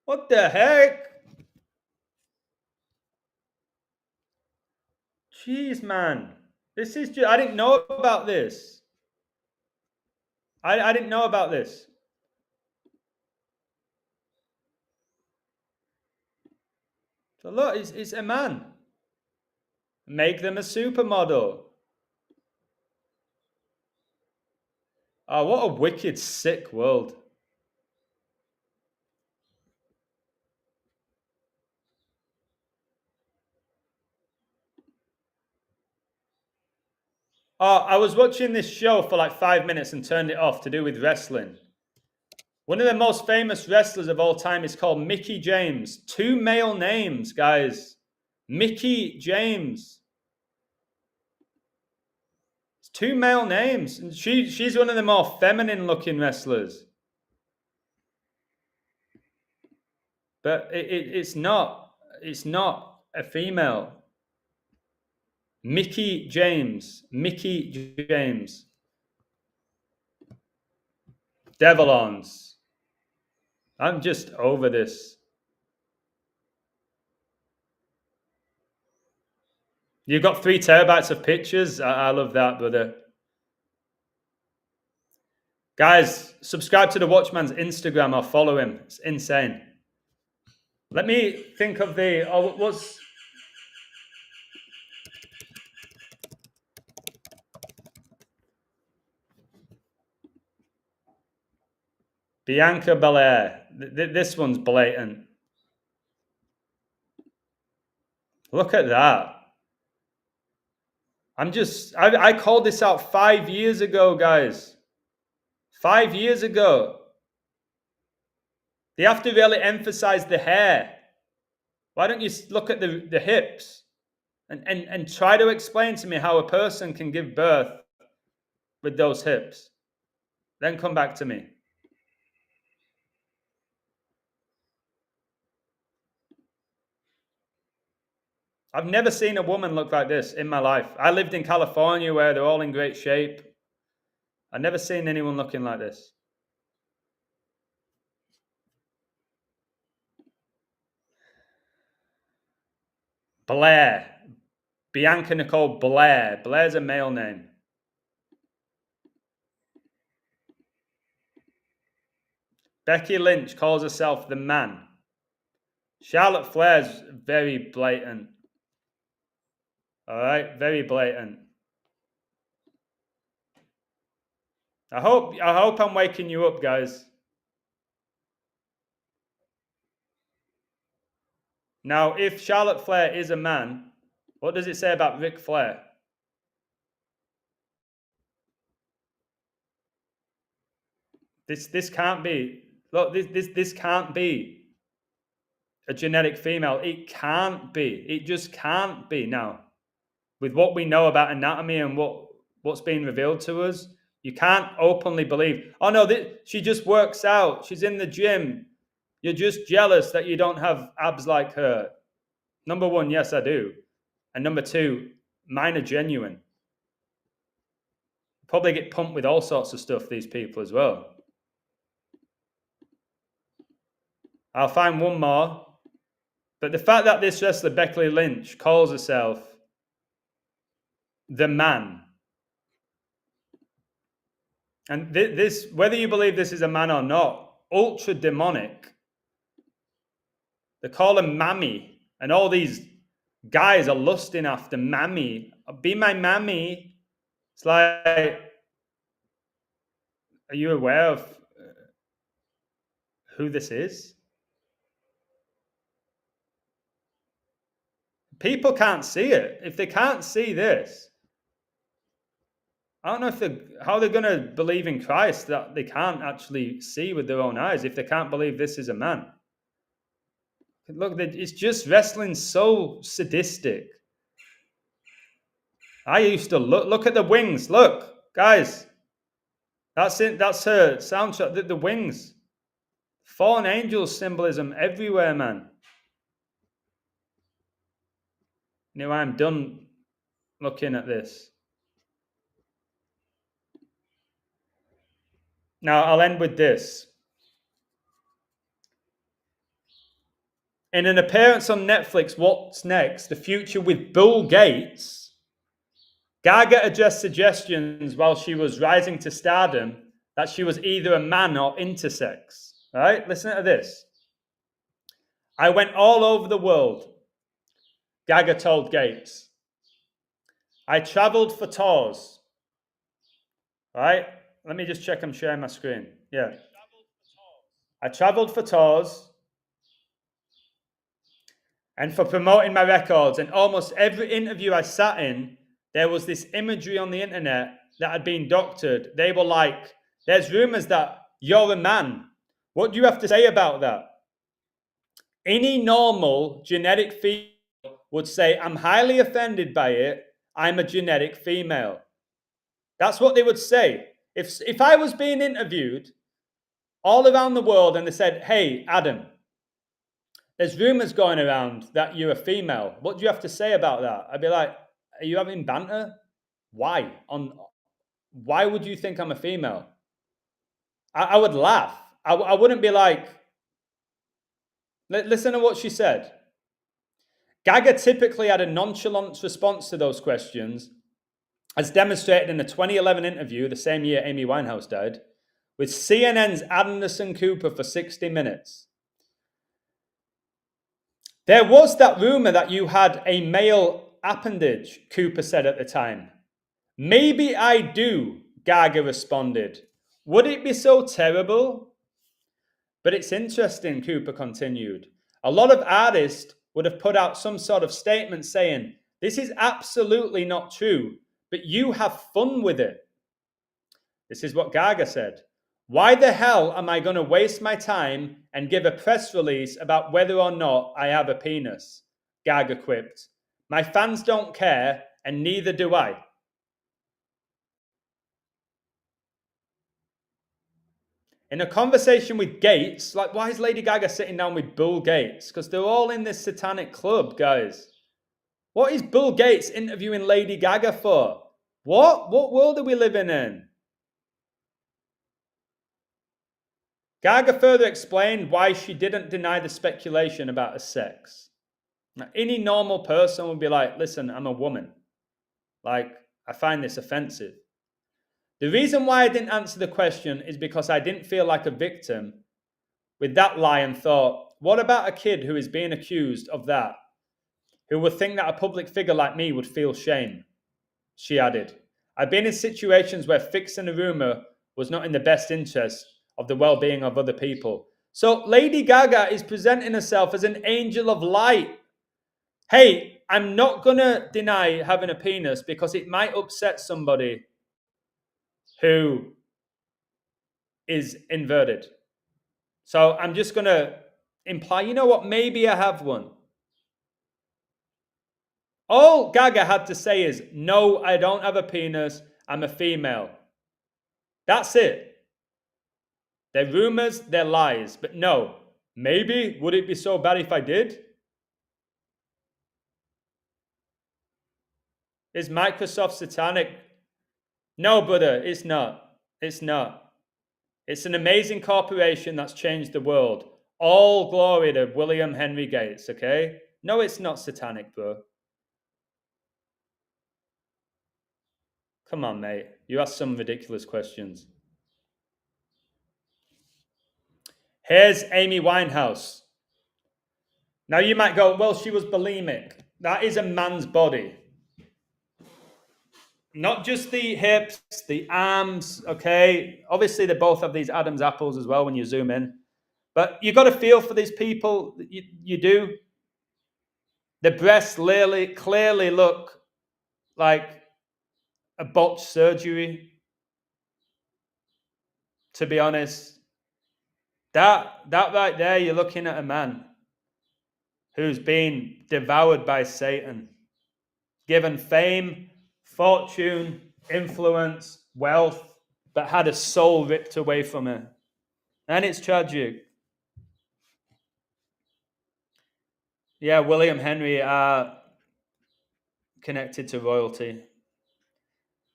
S1: What the heck? Jeez, man. This is just, I didn't know about this. I didn't know about this. So look, it's a man. Make them a supermodel. Oh, what a wicked, sick world. Oh, I was watching this show for like 5 minutes and turned it off to do with wrestling. One of the most famous wrestlers of all time is called Mickie James. 2 male names, guys. Mickie James. It's 2 male names. And she's one of the more feminine looking wrestlers. But it's not a female. Mickie James. Mickie James. Devilons. I'm just over this. You've got 3 terabytes of pictures. I love that, brother. Guys, subscribe to the Watchman's Instagram or follow him. It's insane. Let me think of what's... Bianca Belair. This one's blatant. Look at that. I called this out 5 years ago, guys. 5 years ago. They have to really emphasize the hair. Why don't you look at the hips and try to explain to me how a person can give birth with those hips? Then come back to me. I've never seen a woman look like this in my life. I lived in California where they're all in great shape. I've never seen anyone looking like this. Blair. Bianca Nicole Blair. Blair's a male name. Becky Lynch calls herself the man. Charlotte Flair's very blatant. All right, very blatant. I hope I'm waking you up, guys. Now, if Charlotte Flair is a man, what does it say about Ric Flair? This can't be. Look, this can't be a genetic female. It can't be. It just can't be now. With what we know about anatomy and what's being revealed to us, you can't openly believe, oh no, she just works out. She's in the gym. You're just jealous that you don't have abs like her. Number one, yes, I do. And number two, mine are genuine. Probably get pumped with all sorts of stuff, these people as well. I'll find one more. But the fact that this wrestler, Becky Lynch, calls herself the man. And this, whether you believe this is a man or not, ultra demonic. They call him Mammy. And all these guys are lusting after Mammy. Be my Mammy. It's like, are you aware of who this is? People can't see it. If they can't see this, I don't know how they're going to believe in Christ that they can't actually see with their own eyes if they can't believe this is a man. Look, it's just wrestling so sadistic. I used to look at the wings. Look, guys, that's it. That's her soundtrack. The wings, fallen angels symbolism everywhere, man. You know, I'm done looking at this. Now I'll end with this. In an appearance on Netflix, What's Next? The Future with Bill Gates, Gaga addressed suggestions while she was rising to stardom that she was either a man or intersex. All right, listen to this. I went all over the world, Gaga told Gates. I traveled for tours. All right, let me just check I'm sharing my screen. Yeah. I traveled for tours and for promoting my records. And almost every interview I sat in, there was this imagery on the internet that had been doctored. They were like, there's rumors that you're a man. What do you have to say about that? Any normal genetic female would say, I'm highly offended by it. I'm a genetic female. That's what they would say. If I was being interviewed all around the world and they said, hey, Adam, there's rumors going around that you're a female. What do you have to say about that? I'd be like, are you having banter? Why? Why would you think I'm a female? I would laugh. I wouldn't be like, listen to what she said. Gaga typically had a nonchalant response to those questions, as demonstrated in a 2011 interview, the same year Amy Winehouse died, with CNN's Anderson Cooper for 60 minutes. There was that rumor that you had a male appendage, Cooper said at the time. Maybe I do, Gaga responded. Would it be so terrible? But it's interesting, Cooper continued. A lot of artists would have put out some sort of statement saying, this is absolutely not true, but you have fun with it. This is what Gaga said. Why the hell am I going to waste my time and give a press release about whether or not I have a penis? Gaga quipped. My fans don't care, and neither do I. In a conversation with Gates, like, why is Lady Gaga sitting down with Bill Gates? Because they're all in this satanic club, guys. What is Bill Gates interviewing Lady Gaga for? What world are we living in? Gaga further explained why she didn't deny the speculation about her sex. Now, any normal person would be like, listen, I'm a woman. Like, I find this offensive. The reason why I didn't answer the question is because I didn't feel like a victim with that lie and thought, what about a kid who is being accused of that, who would think that a public figure like me would feel shame? She added, I've been in situations where fixing a rumor was not in the best interest of the well-being of other people. So Lady Gaga is presenting herself as an angel of light. Hey, I'm not going to deny having a penis because it might upset somebody who is inverted. So I'm just going to imply, you know what, maybe I have one. All Gaga had to say is, no, I don't have a penis, I'm a female. That's it. They're rumors, they're lies, but no, maybe, would it be so bad if I did? Is Microsoft satanic? No, brother, it's not. It's not. It's an amazing corporation that's changed the world. All glory to William Henry Gates, okay? No, it's not satanic, bro. Come on, mate. You asked some ridiculous questions. Here's Amy Winehouse. Now you might go, well, she was bulimic. That is a man's body. Not just the hips, the arms, okay? Obviously, they both have these Adam's apples as well when you zoom in. But you got to feel for these people. You do. The breasts clearly look like a botched surgery. To be honest, that right there, you're looking at a man who's been devoured by Satan, given fame, fortune, influence, wealth, but had a soul ripped away from her. And it's tragic. Yeah, William Henry are connected to royalty.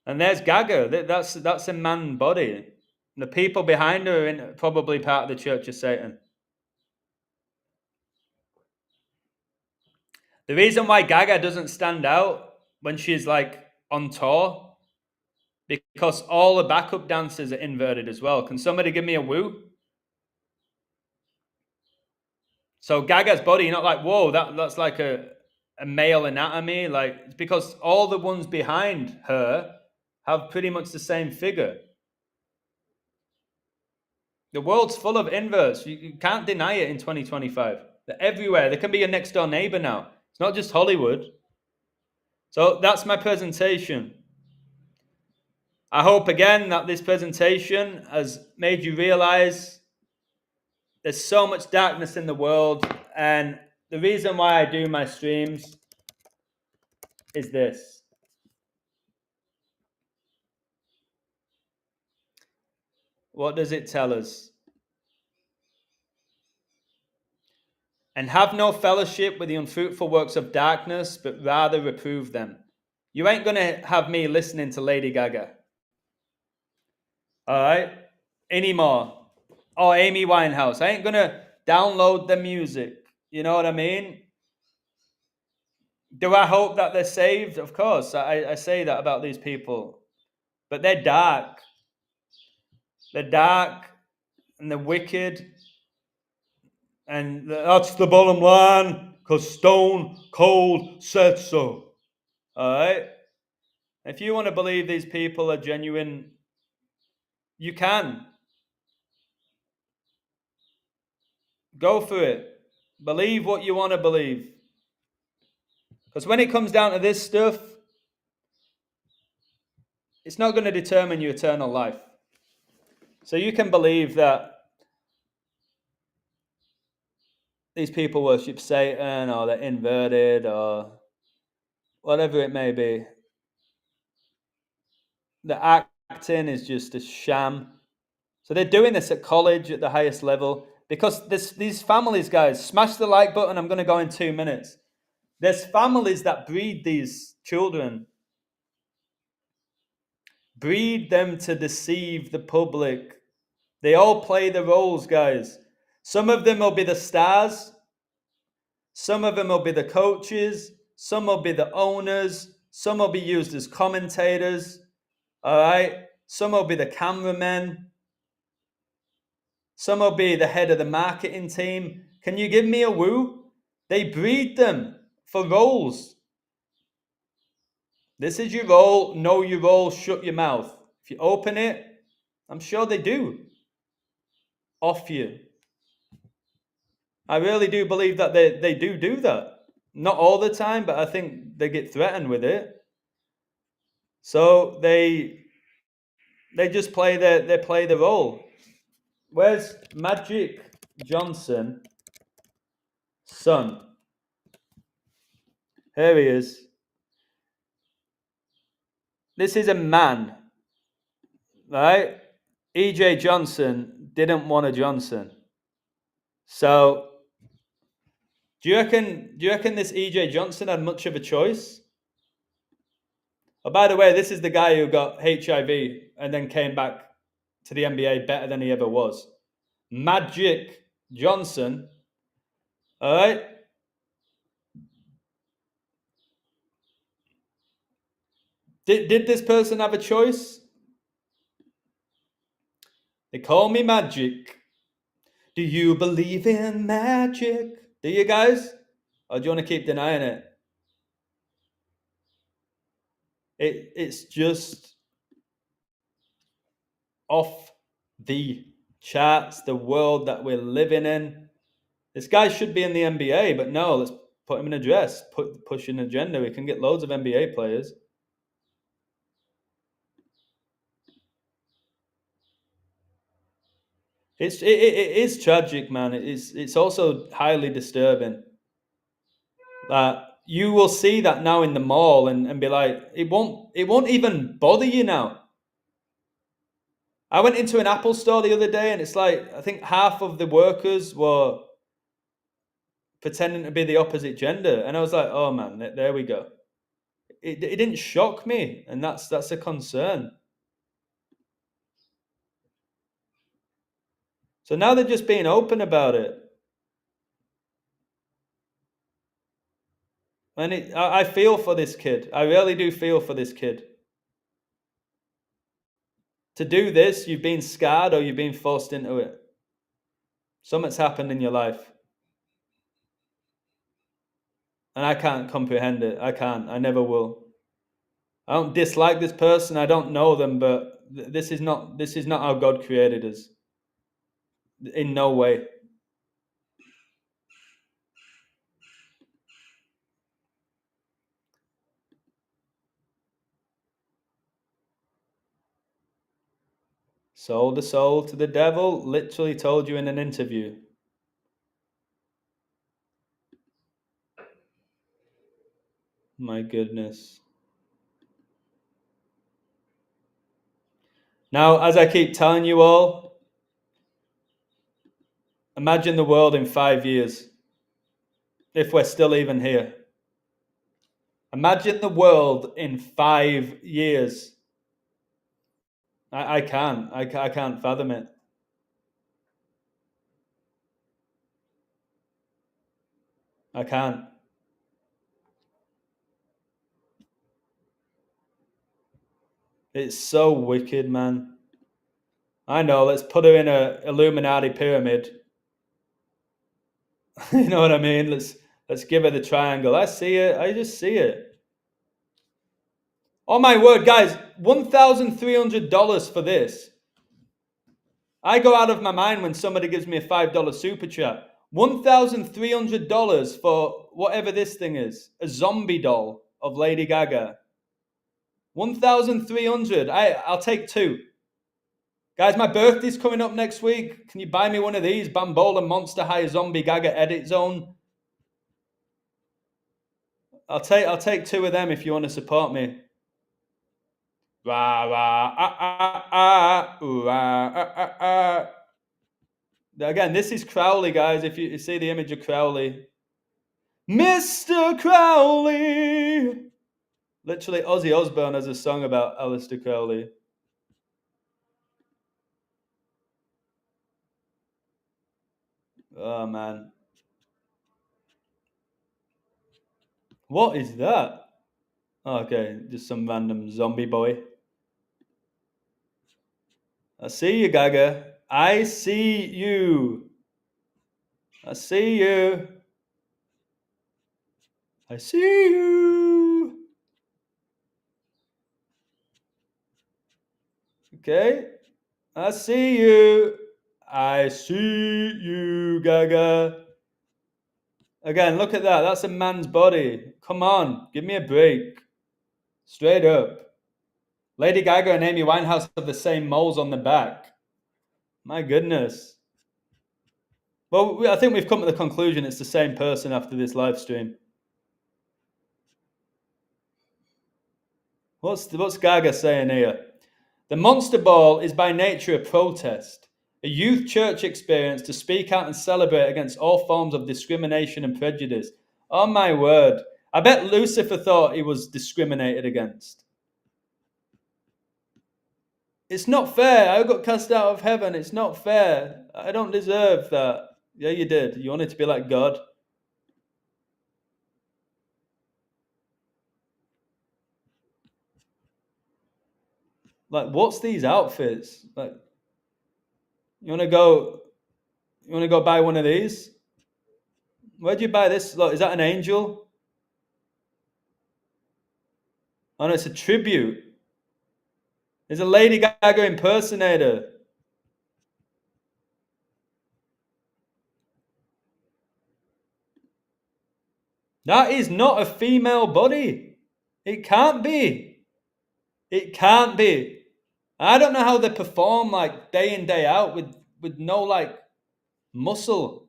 S1: And there's Gaga. That's a man body. The people behind her are probably part of the Church of Satan. The reason why Gaga doesn't stand out when she's like on tour, because all the backup dancers are inverted as well. Can somebody give me a woo? So Gaga's body, you're not like, whoa, that's like a male anatomy. Like, it's because all the ones behind her have pretty much the same figure. The world's full of inverts. You can't deny it in 2025. They're everywhere. They can be your next door neighbor now. It's not just Hollywood. So that's my presentation. I hope again that this presentation has made you realize there's so much darkness in the world, and the reason why I do my streams is this. What does it tell us? And have no fellowship with the unfruitful works of darkness, but rather reprove them. You ain't going to have me listening to Lady Gaga. All right? Anymore. Or Amy Winehouse. I ain't going to download the music. You know what I mean? Do I hope that they're saved? Of course. I say that about these people. But they're dark. They're dark and they're wicked. And that's the bottom line, because Stone Cold said so. All right? If you want to believe these people are genuine, you can. Go for it. Believe what you want to believe. Because when it comes down to this stuff, it's not going to determine your eternal life. So you can believe that these people worship Satan, or they're inverted, or whatever it may be. The acting is just a sham. So they're doing this at college at the highest level, because these families, guys, smash the like button. I'm going to go in 2 minutes. There's families that breed these children, breed them to deceive the public. They all play the roles, guys. Some of them will be the stars. Some of them will be the coaches. Some will be the owners. Some will be used as commentators. All right. Some will be the cameramen. Some will be the head of the marketing team. Can you give me a woo? They breed them for roles. This is your role. Know your role. Shut your mouth. If you open it, I'm sure they do. Off you. I really do believe that they do that. Not all the time, but I think they get threatened with it. So they just play the role. Where's Magic Johnson son? Here he is. This is a man, right? E.J. Johnson didn't want a Johnson. So do you reckon this E.J. Johnson had much of a choice? Oh, by the way, this is the guy who got HIV and then came back to the NBA better than he ever was. Magic Johnson. All right. Did this person have a choice? They call me Magic. Do you believe in magic? Do you guys? Or do you want to keep denying it? It's just off the charts, the world that we're living in. This guy should be in the NBA, but no, let's put him in a dress, push an agenda. We can get loads of NBA players. It is tragic, man. It's also highly disturbing. You will see that now in the mall and be like, it won't even bother you now. I went into an Apple store the other day and it's like, I think half of the workers were pretending to be the opposite gender. And I was like, oh man, there we go. It didn't shock me, and that's a concern. So now they're just being open about it. And I feel for this kid. I really do feel for this kid. To do this, you've been scarred or you've been forced into it. Something's happened in your life. And I can't comprehend it. I can't. I never will. I don't dislike this person. I don't know them, but this is not how God created us. In no way. Sold a soul to the devil, literally told you in an interview. My goodness. Now, as I keep telling you all, imagine the world in 5 years, if we're still even here. Imagine the world in 5 years. I can't. I can't fathom it. I can't. It's so wicked, man. I know, let's put her in a Illuminati pyramid. You know what I mean? Let's give her the triangle. I see it. I just see it. Oh my word, guys, $1,300 for this. I go out of my mind when somebody gives me a $5 super chat. $1,300 for whatever this thing is. A zombie doll of Lady Gaga. 1,300. I'll take two. Guys, my birthday's coming up next week. Can you buy me one of these? Bambola Monster High Zombie Gaga Edit Zone. I'll take two of them if you want to support me. Again, this is Crowley, guys. If you see the image of Crowley. Mr. Crowley! Literally, Ozzy Osbourne has a song about Aleister Crowley. Oh, man. What is that? Okay, just some random zombie boy. I see you, Gaga. I see you. I see you. I see you. Okay. I see you. I see you, Gaga. Again, look at that. That's a man's body. Come on. Give me a break. Straight up. Lady Gaga and Amy Winehouse have the same moles on the back. My goodness. Well, I think we've come to the conclusion it's the same person after this live stream. What's Gaga saying here? The Monster Ball is by nature a protest, a youth church experience to speak out and celebrate against all forms of discrimination and prejudice. Oh my word. I bet Lucifer thought he was discriminated against. It's not fair. I got cast out of heaven. It's not fair. I don't deserve that. Yeah, you did. You wanted to be like God. Like, what's these outfits? Like, you want to go buy one of these? Where'd you buy this? Look, is that an angel? Oh no, it's a tribute. It's a Lady Gaga impersonator. That is not a female body. It can't be. It can't be. I don't know how they perform like day in, day out with no like muscle.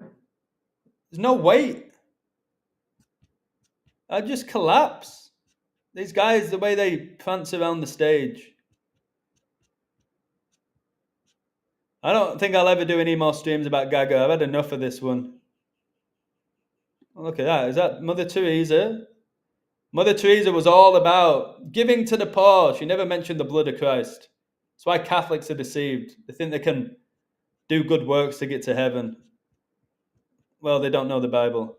S1: There's no weight. I'd just collapse. These guys, the way they prance around the stage. I don't think I'll ever do any more streams about Gaga. I've had enough of this one. Look at that. Is that Mother Teresa? Mother Teresa was all about giving to the poor. She never mentioned the blood of Christ. That's why Catholics are deceived. They think they can do good works to get to heaven. Well, they don't know the Bible.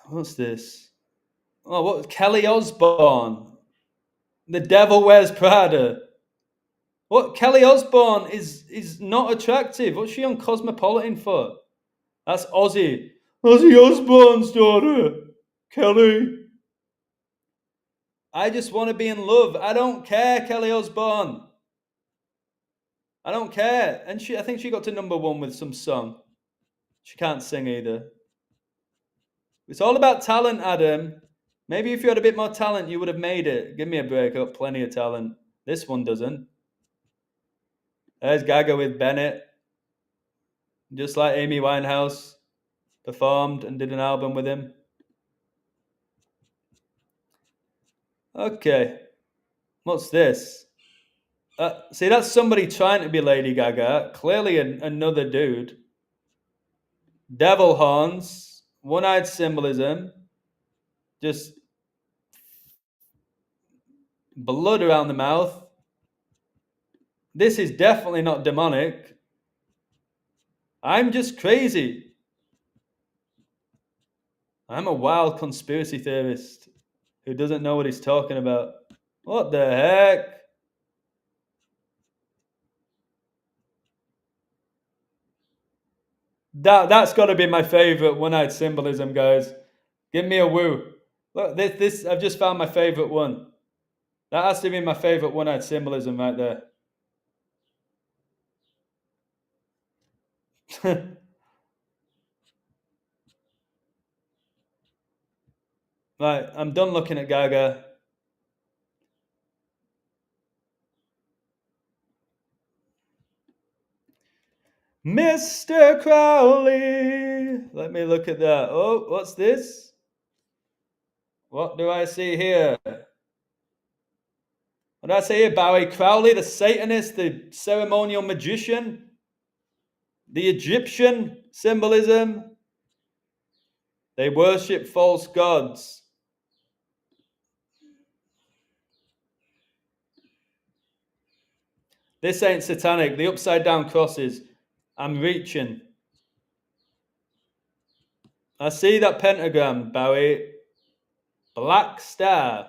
S1: What's this? Oh, what? Kelly Osbourne. The Devil Wears Prada. What? Kelly Osbourne is not attractive. What's she on Cosmopolitan for? That's Ozzy. Ozzy Osbourne's daughter. Kelly. I just want to be in love. I don't care, Kelly Osbourne. I don't care. And I think she got to #1 with some song. She can't sing either. It's all about talent, Adam. Maybe if you had a bit more talent, you would have made it. Give me a break. I've got plenty of talent. This one doesn't. There's Gaga with Bennett. Just like Amy Winehouse performed and did an album with him. Okay. What's this? See, that's somebody trying to be Lady Gaga. Clearly another dude. Devil horns. One-eyed symbolism. Just blood around the mouth. This is definitely not demonic. I'm just crazy. I'm a wild conspiracy theorist who doesn't know what he's talking about. What the heck? That's got to be my favorite one-eyed symbolism, guys. Give me a woo. Look, this I've just found my favorite one. That has to be my favorite one-eyed symbolism right there. Right, I'm done looking at Gaga. Mr. Crowley. Let me look at that. Oh, what's this? What do I see here? What do I see here? Bowie Crowley, the Satanist, the ceremonial magician, the Egyptian symbolism. They worship false gods. This ain't satanic. The upside down crosses. I'm reaching. I see that pentagram, Bowie. Black star.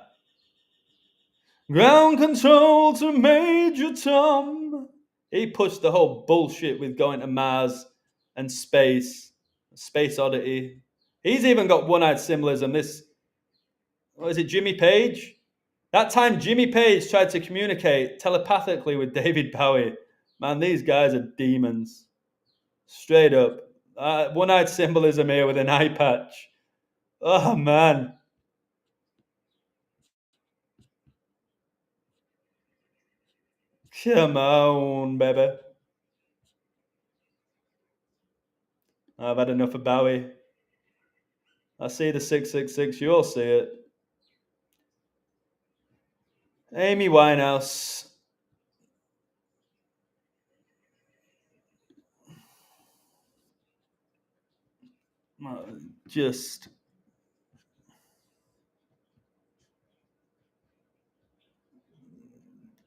S1: Ground control to Major Tom. He pushed the whole bullshit with going to Mars and space. Space oddity. He's even got one-eyed symbolism. What is it, Jimmy Page? That time Jimmy Page tried to communicate telepathically with David Bowie. Man, these guys are demons. Straight up. One-eyed symbolism here with an eye patch. Oh, man. Come on, baby. I've had enough of Bowie. I see the 666. You all see it. Amy Winehouse. Just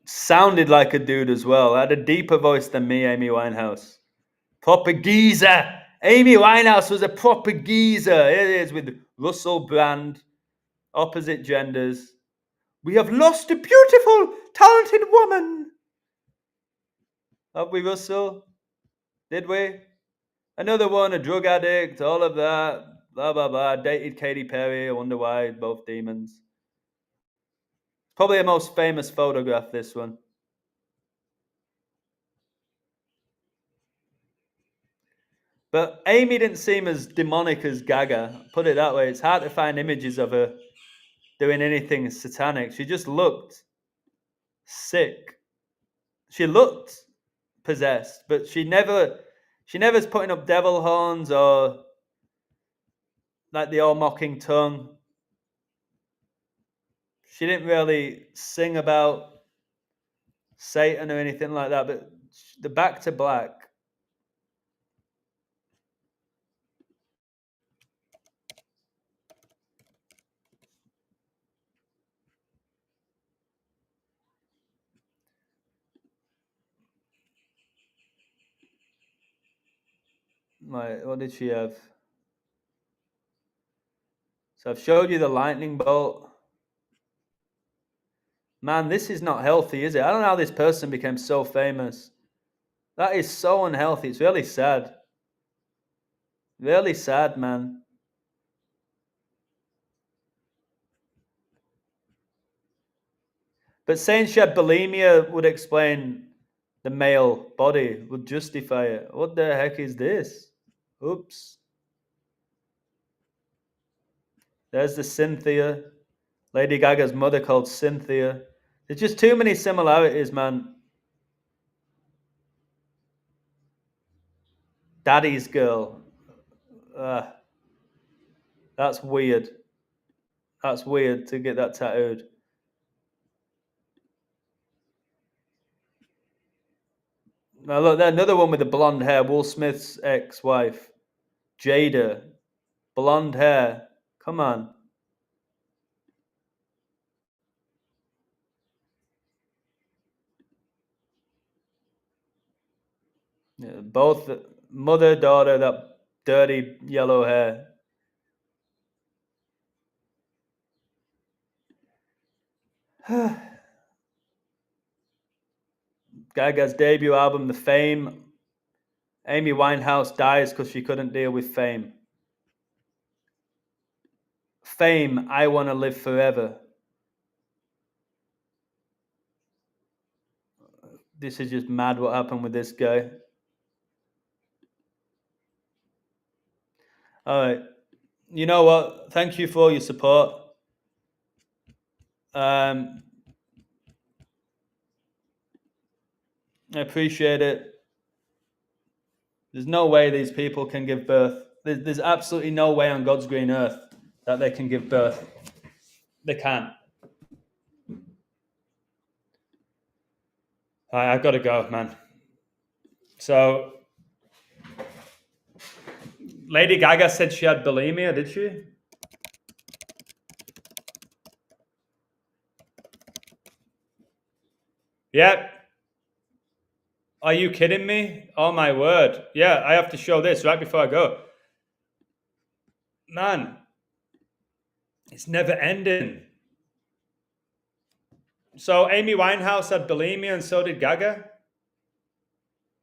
S1: sounded like a dude as well. Had a deeper voice than me, Amy Winehouse. Proper geezer. Amy Winehouse was a proper geezer. It is with Russell Brand. Opposite genders. We have lost a beautiful, talented woman. Have we, Russell? Did we? Another one, a drug addict, all of that. Blah, blah, blah. Dated Katy Perry. I wonder why. Both demons. Probably the most famous photograph, this one. But Amy didn't seem as demonic as Gaga. Put it that way. It's hard to find images of her doing anything satanic. She just looked sick. She looked possessed, but she never's putting up devil horns or like the all mocking tongue. She didn't really sing about Satan or anything like that, but the Back to Black. Like, what did she have? So I've showed you the lightning bolt. Man, this is not healthy, is it? I don't know how this person became so famous. That is so unhealthy. It's really sad. Really sad, man. But saying she had bulimia would explain the male body, would justify it. What the heck is this? Oops. There's the Cynthia. Lady Gaga's mother called Cynthia. There's just too many similarities, man. Daddy's girl. That's weird. That's weird to get that tattooed. Now look, there's another one with the blonde hair. Will Smith's ex-wife, Jada, blonde hair. Come on. Yeah, both mother, daughter, that dirty yellow hair. Gaga's debut album, The Fame. Amy Winehouse dies because she couldn't deal with fame. Fame, I Want to Live Forever. This is just mad what happened with this guy. All right. You know what? Thank you for your support. I appreciate it. There's no way these people can give birth. There's absolutely no way on God's green earth that they can give birth. They can't. All right, I've got to go, man. So, Lady Gaga said she had bulimia, did she? Yep. Are you kidding me? Oh my word. Yeah, I have to show this right before I go. Man, it's never ending. So Amy Winehouse had bulimia and so did Gaga?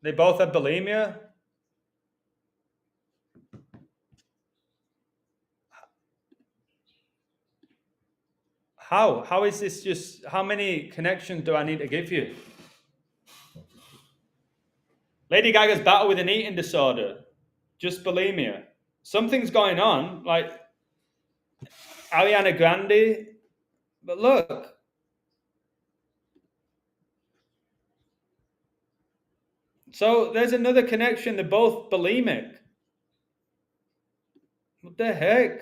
S1: They both had bulimia? How? How is this just, how many connections do I need to give you? Lady Gaga's battle with an eating disorder. Just bulimia. Something's going on, like Ariana Grande. But look. So there's another connection. They're both bulimic. What the heck?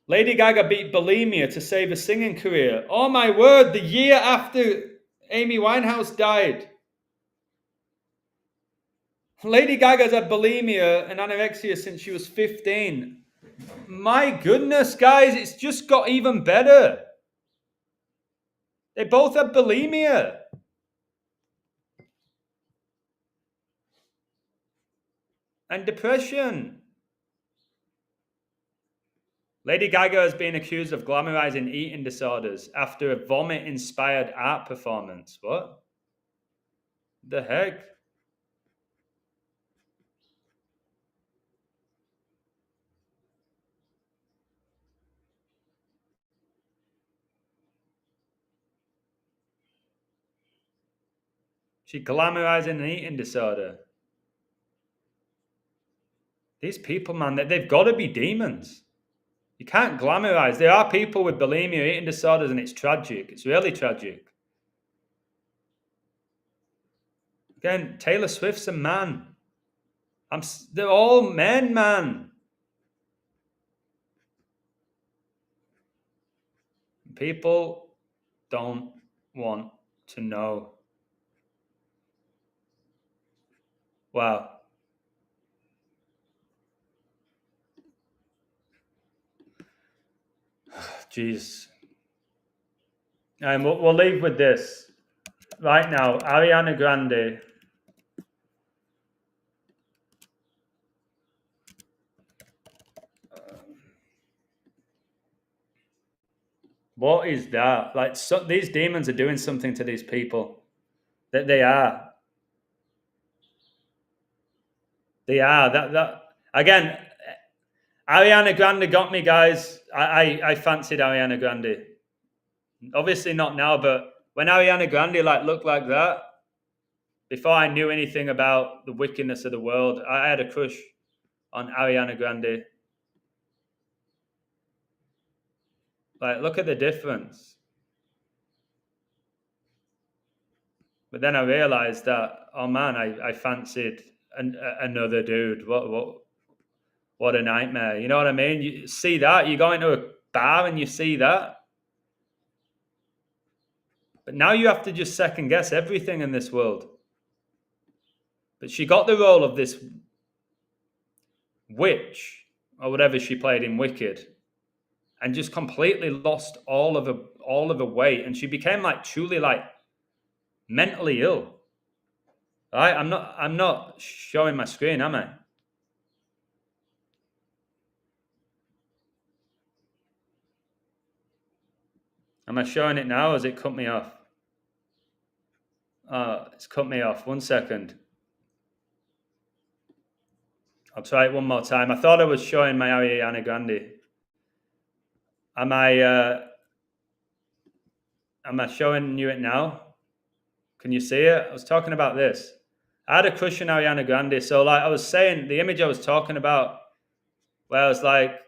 S1: Lady Gaga beat bulimia to save a singing career. Oh my word, the year after Amy Winehouse died. Lady Gaga's had bulimia and anorexia since she was 15. My goodness, guys, it's just got even better. They both have bulimia. And depression. Lady Gaga has been accused of glamorizing eating disorders after a vomit-inspired art performance. What the heck? She glamorizing an eating disorder. These people, man, they've got to be demons. You can't glamorize. There are people with bulimia, eating disorders, and it's tragic. It's really tragic. Again, Taylor Swift's a man. They're all men, man. People don't want to know. Wow. Jeez. And we'll leave with this. Right now, Ariana Grande. What is that? Like, these demons are doing something to these people. That they are. They are. That again, Ariana Grande got me, guys. I fancied Ariana Grande. Obviously not now, but when Ariana Grande looked like that, before I knew anything about the wickedness of the world, I had a crush on Ariana Grande. Like, look at the difference. But then I realized that, oh man, I fancied another dude. What a nightmare. You know what I mean? You see that? You go into a bar and you see that. But now you have to just second guess everything in this world. But she got the role of this witch, or whatever she played in Wicked, and just completely lost all of her weight, and she became truly mentally ill. Right? I'm not showing my screen, am I? Am I showing it now, or has it cut me off? It's cut me off. 1 second. I'll try it one more time. I thought I was showing my Ariana Grande. Am I showing you it now? Can you see it? I was talking about this. I had a crush on Ariana Grande. So I was saying, the image I was talking about, where I was like,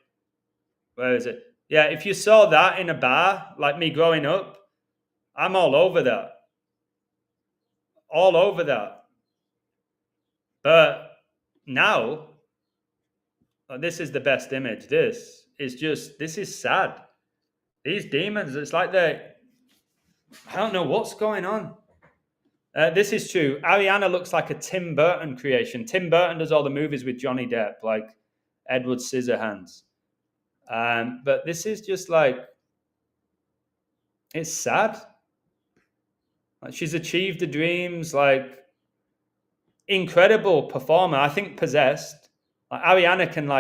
S1: where is it? Yeah, if you saw that in a bar, like me growing up, I'm all over that. All over that. But now, this is the best image. This is sad. These demons, it's like I don't know what's going on. This is true. Ariana looks like a Tim Burton creation. Tim Burton does all the movies with Johnny Depp, like Edward Scissorhands. But this is just it's sad. She's achieved the dreams, incredible performer. I think possessed. Ariana can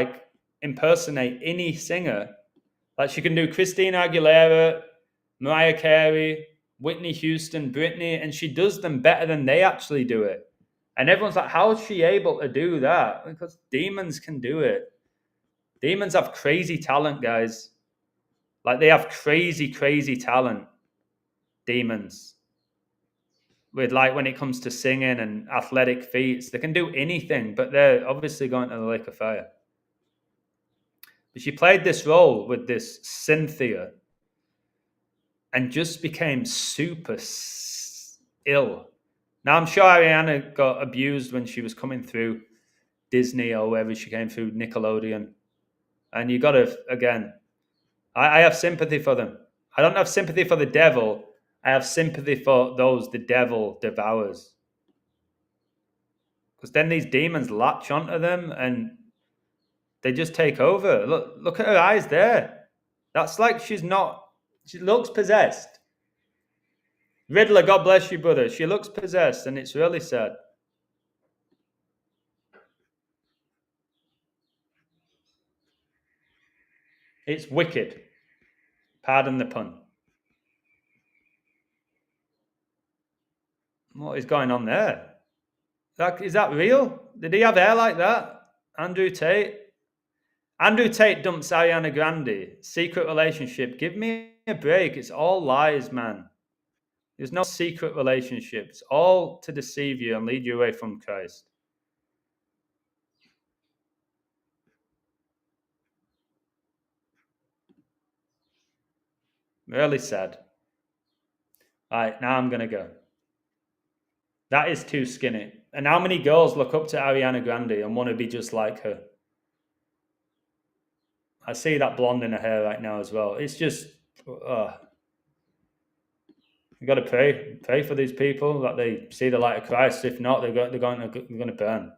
S1: impersonate any singer. She can do Christina Aguilera, Mariah Carey, Whitney Houston, Britney, and she does them better than they actually do it. And everyone's like, how is she able to do that? Because demons can do it. Demons have crazy talent, guys. They have crazy, crazy talent. Demons. With when it comes to singing and athletic feats, they can do anything, but they're obviously going to the lake of fire. But she played this role with this Cynthia and just became super ill. Now, I'm sure Ariana got abused when she was coming through Disney or wherever she came through, Nickelodeon. And you got to, again, I have sympathy for them. I don't have sympathy for the devil. I have sympathy for those the devil devours. Because then these demons latch onto them and they just take over. Look at her eyes there. That's she looks possessed. Riddler, God bless you, brother. She looks possessed and it's really sad. It's wicked. Pardon the pun. What is going on there? Is that real? Did he have hair like that? Andrew Tate? Andrew Tate dumps Ariana Grande. Secret relationship. Give me a break. It's all lies, man. There's no secret relationship. It's all to deceive you and lead you away from Christ. Really sad. All right, now I'm going to go. That is too skinny. And how many girls look up to Ariana Grande and want to be just like her? I see that blonde in her hair right now as well. It's just, you got to pray for these people that they see the light of Christ. If not, they're going to burn.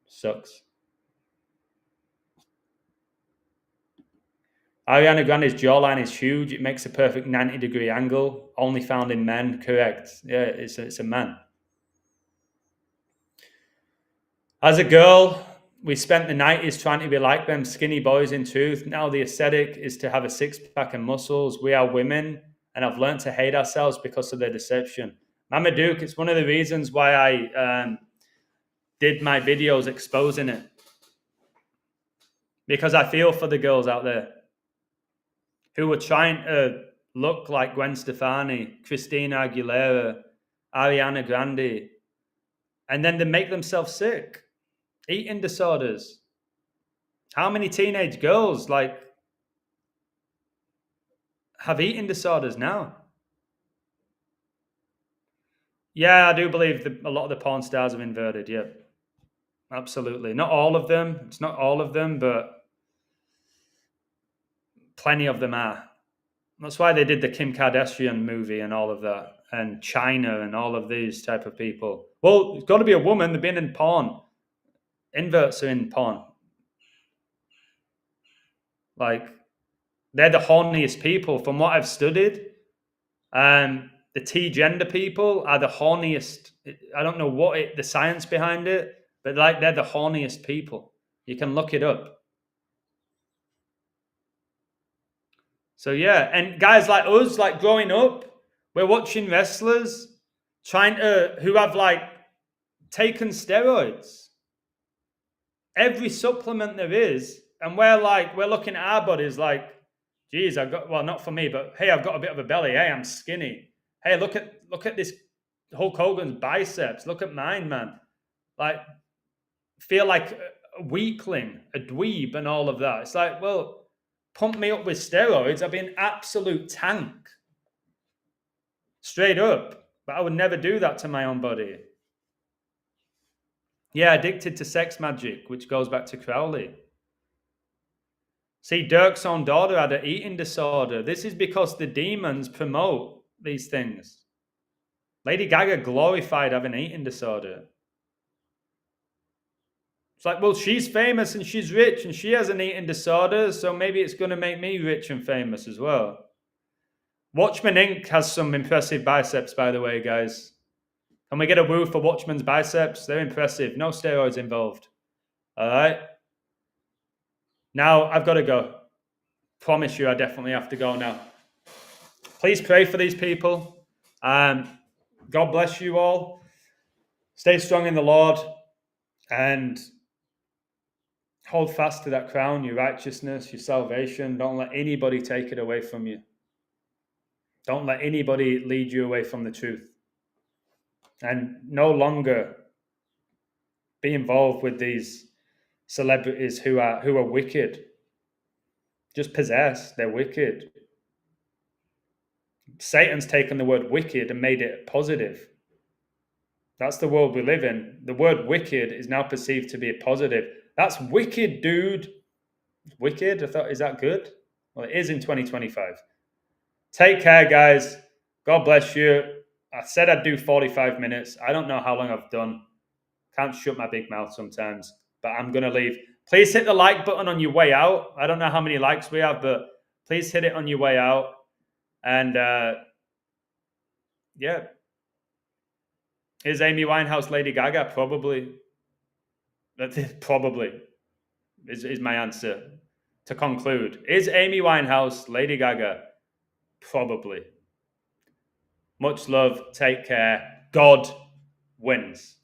S1: Sucks. Ariana Grande's jawline is huge. It makes a perfect 90-degree angle. Only found in men. Correct. Yeah, it's a man. As a girl, we spent the 90s trying to be like them skinny boys in truth. Now the aesthetic is to have a six-pack and muscles. We are women, and I've learned to hate ourselves because of their deception. Mama Duke, it's one of the reasons why I did my videos exposing it. Because I feel for the girls out there who were trying to look like Gwen Stefani, Christina Aguilera, Ariana Grande, and then they make themselves sick. Eating disorders. How many teenage girls have eating disorders now? Yeah, I do believe a lot of the porn stars have inverted. Yeah, absolutely. Not all of them. It's not all of them, but plenty of them are. That's why they did the Kim Kardashian movie and all of that, and China and all of these type of people. Well, it's got to be a woman. They've been in porn. Inverts are in porn. Like, they're the horniest people. From what I've studied, the T-gender people are the horniest. I don't know the science behind it, but they're the horniest people. You can look it up. So yeah, and guys like us, like growing up, we're watching wrestlers who have taken steroids, every supplement there is, and we're looking at our bodies like, geez, not for me, but hey, I've got a bit of a belly. Hey, I'm skinny. Hey, look at this Hulk Hogan's biceps. Look at mine, man. Feel like a weakling, a dweeb, and all of that. It's like, well, pump me up with steroids. I'd be an absolute tank. Straight up. But I would never do that to my own body. Yeah, addicted to sex magic, which goes back to Crowley. See, Dirk's own daughter had an eating disorder. This is because the demons promote these things. Lady Gaga glorified having an eating disorder. It's like, well, she's famous and she's rich and she has an eating disorder, so maybe it's going to make me rich and famous as well. Watchman Inc. has some impressive biceps, by the way, guys. Can we get a woo for Watchman's biceps? They're impressive. No steroids involved. All right. Now I've got to go. Promise you, I definitely have to go now. Please pray for these people. God bless you all. Stay strong in the Lord and hold fast to that crown, your righteousness, your salvation. Don't let anybody take it away from you. Don't let anybody lead you away from the truth. And no longer be involved with these celebrities who are wicked. Just possessed. They're wicked. Satan's taken the word wicked and made it positive. That's the world we live in. The word wicked is now perceived to be a positive. That's wicked, dude. Wicked? I thought, is that good? Well, it is in 2025. Take care, guys. God bless you. I said I'd do 45 minutes. I don't know how long I've done. Can't shut my big mouth sometimes, but I'm going to leave. Please hit the like button on your way out. I don't know how many likes we have, but please hit it on your way out. And yeah. Is Amy Winehouse Lady Gaga? Probably. Probably is my answer to conclude. Is Amy Winehouse Lady Gaga? Probably. Much love. Take care. God wins.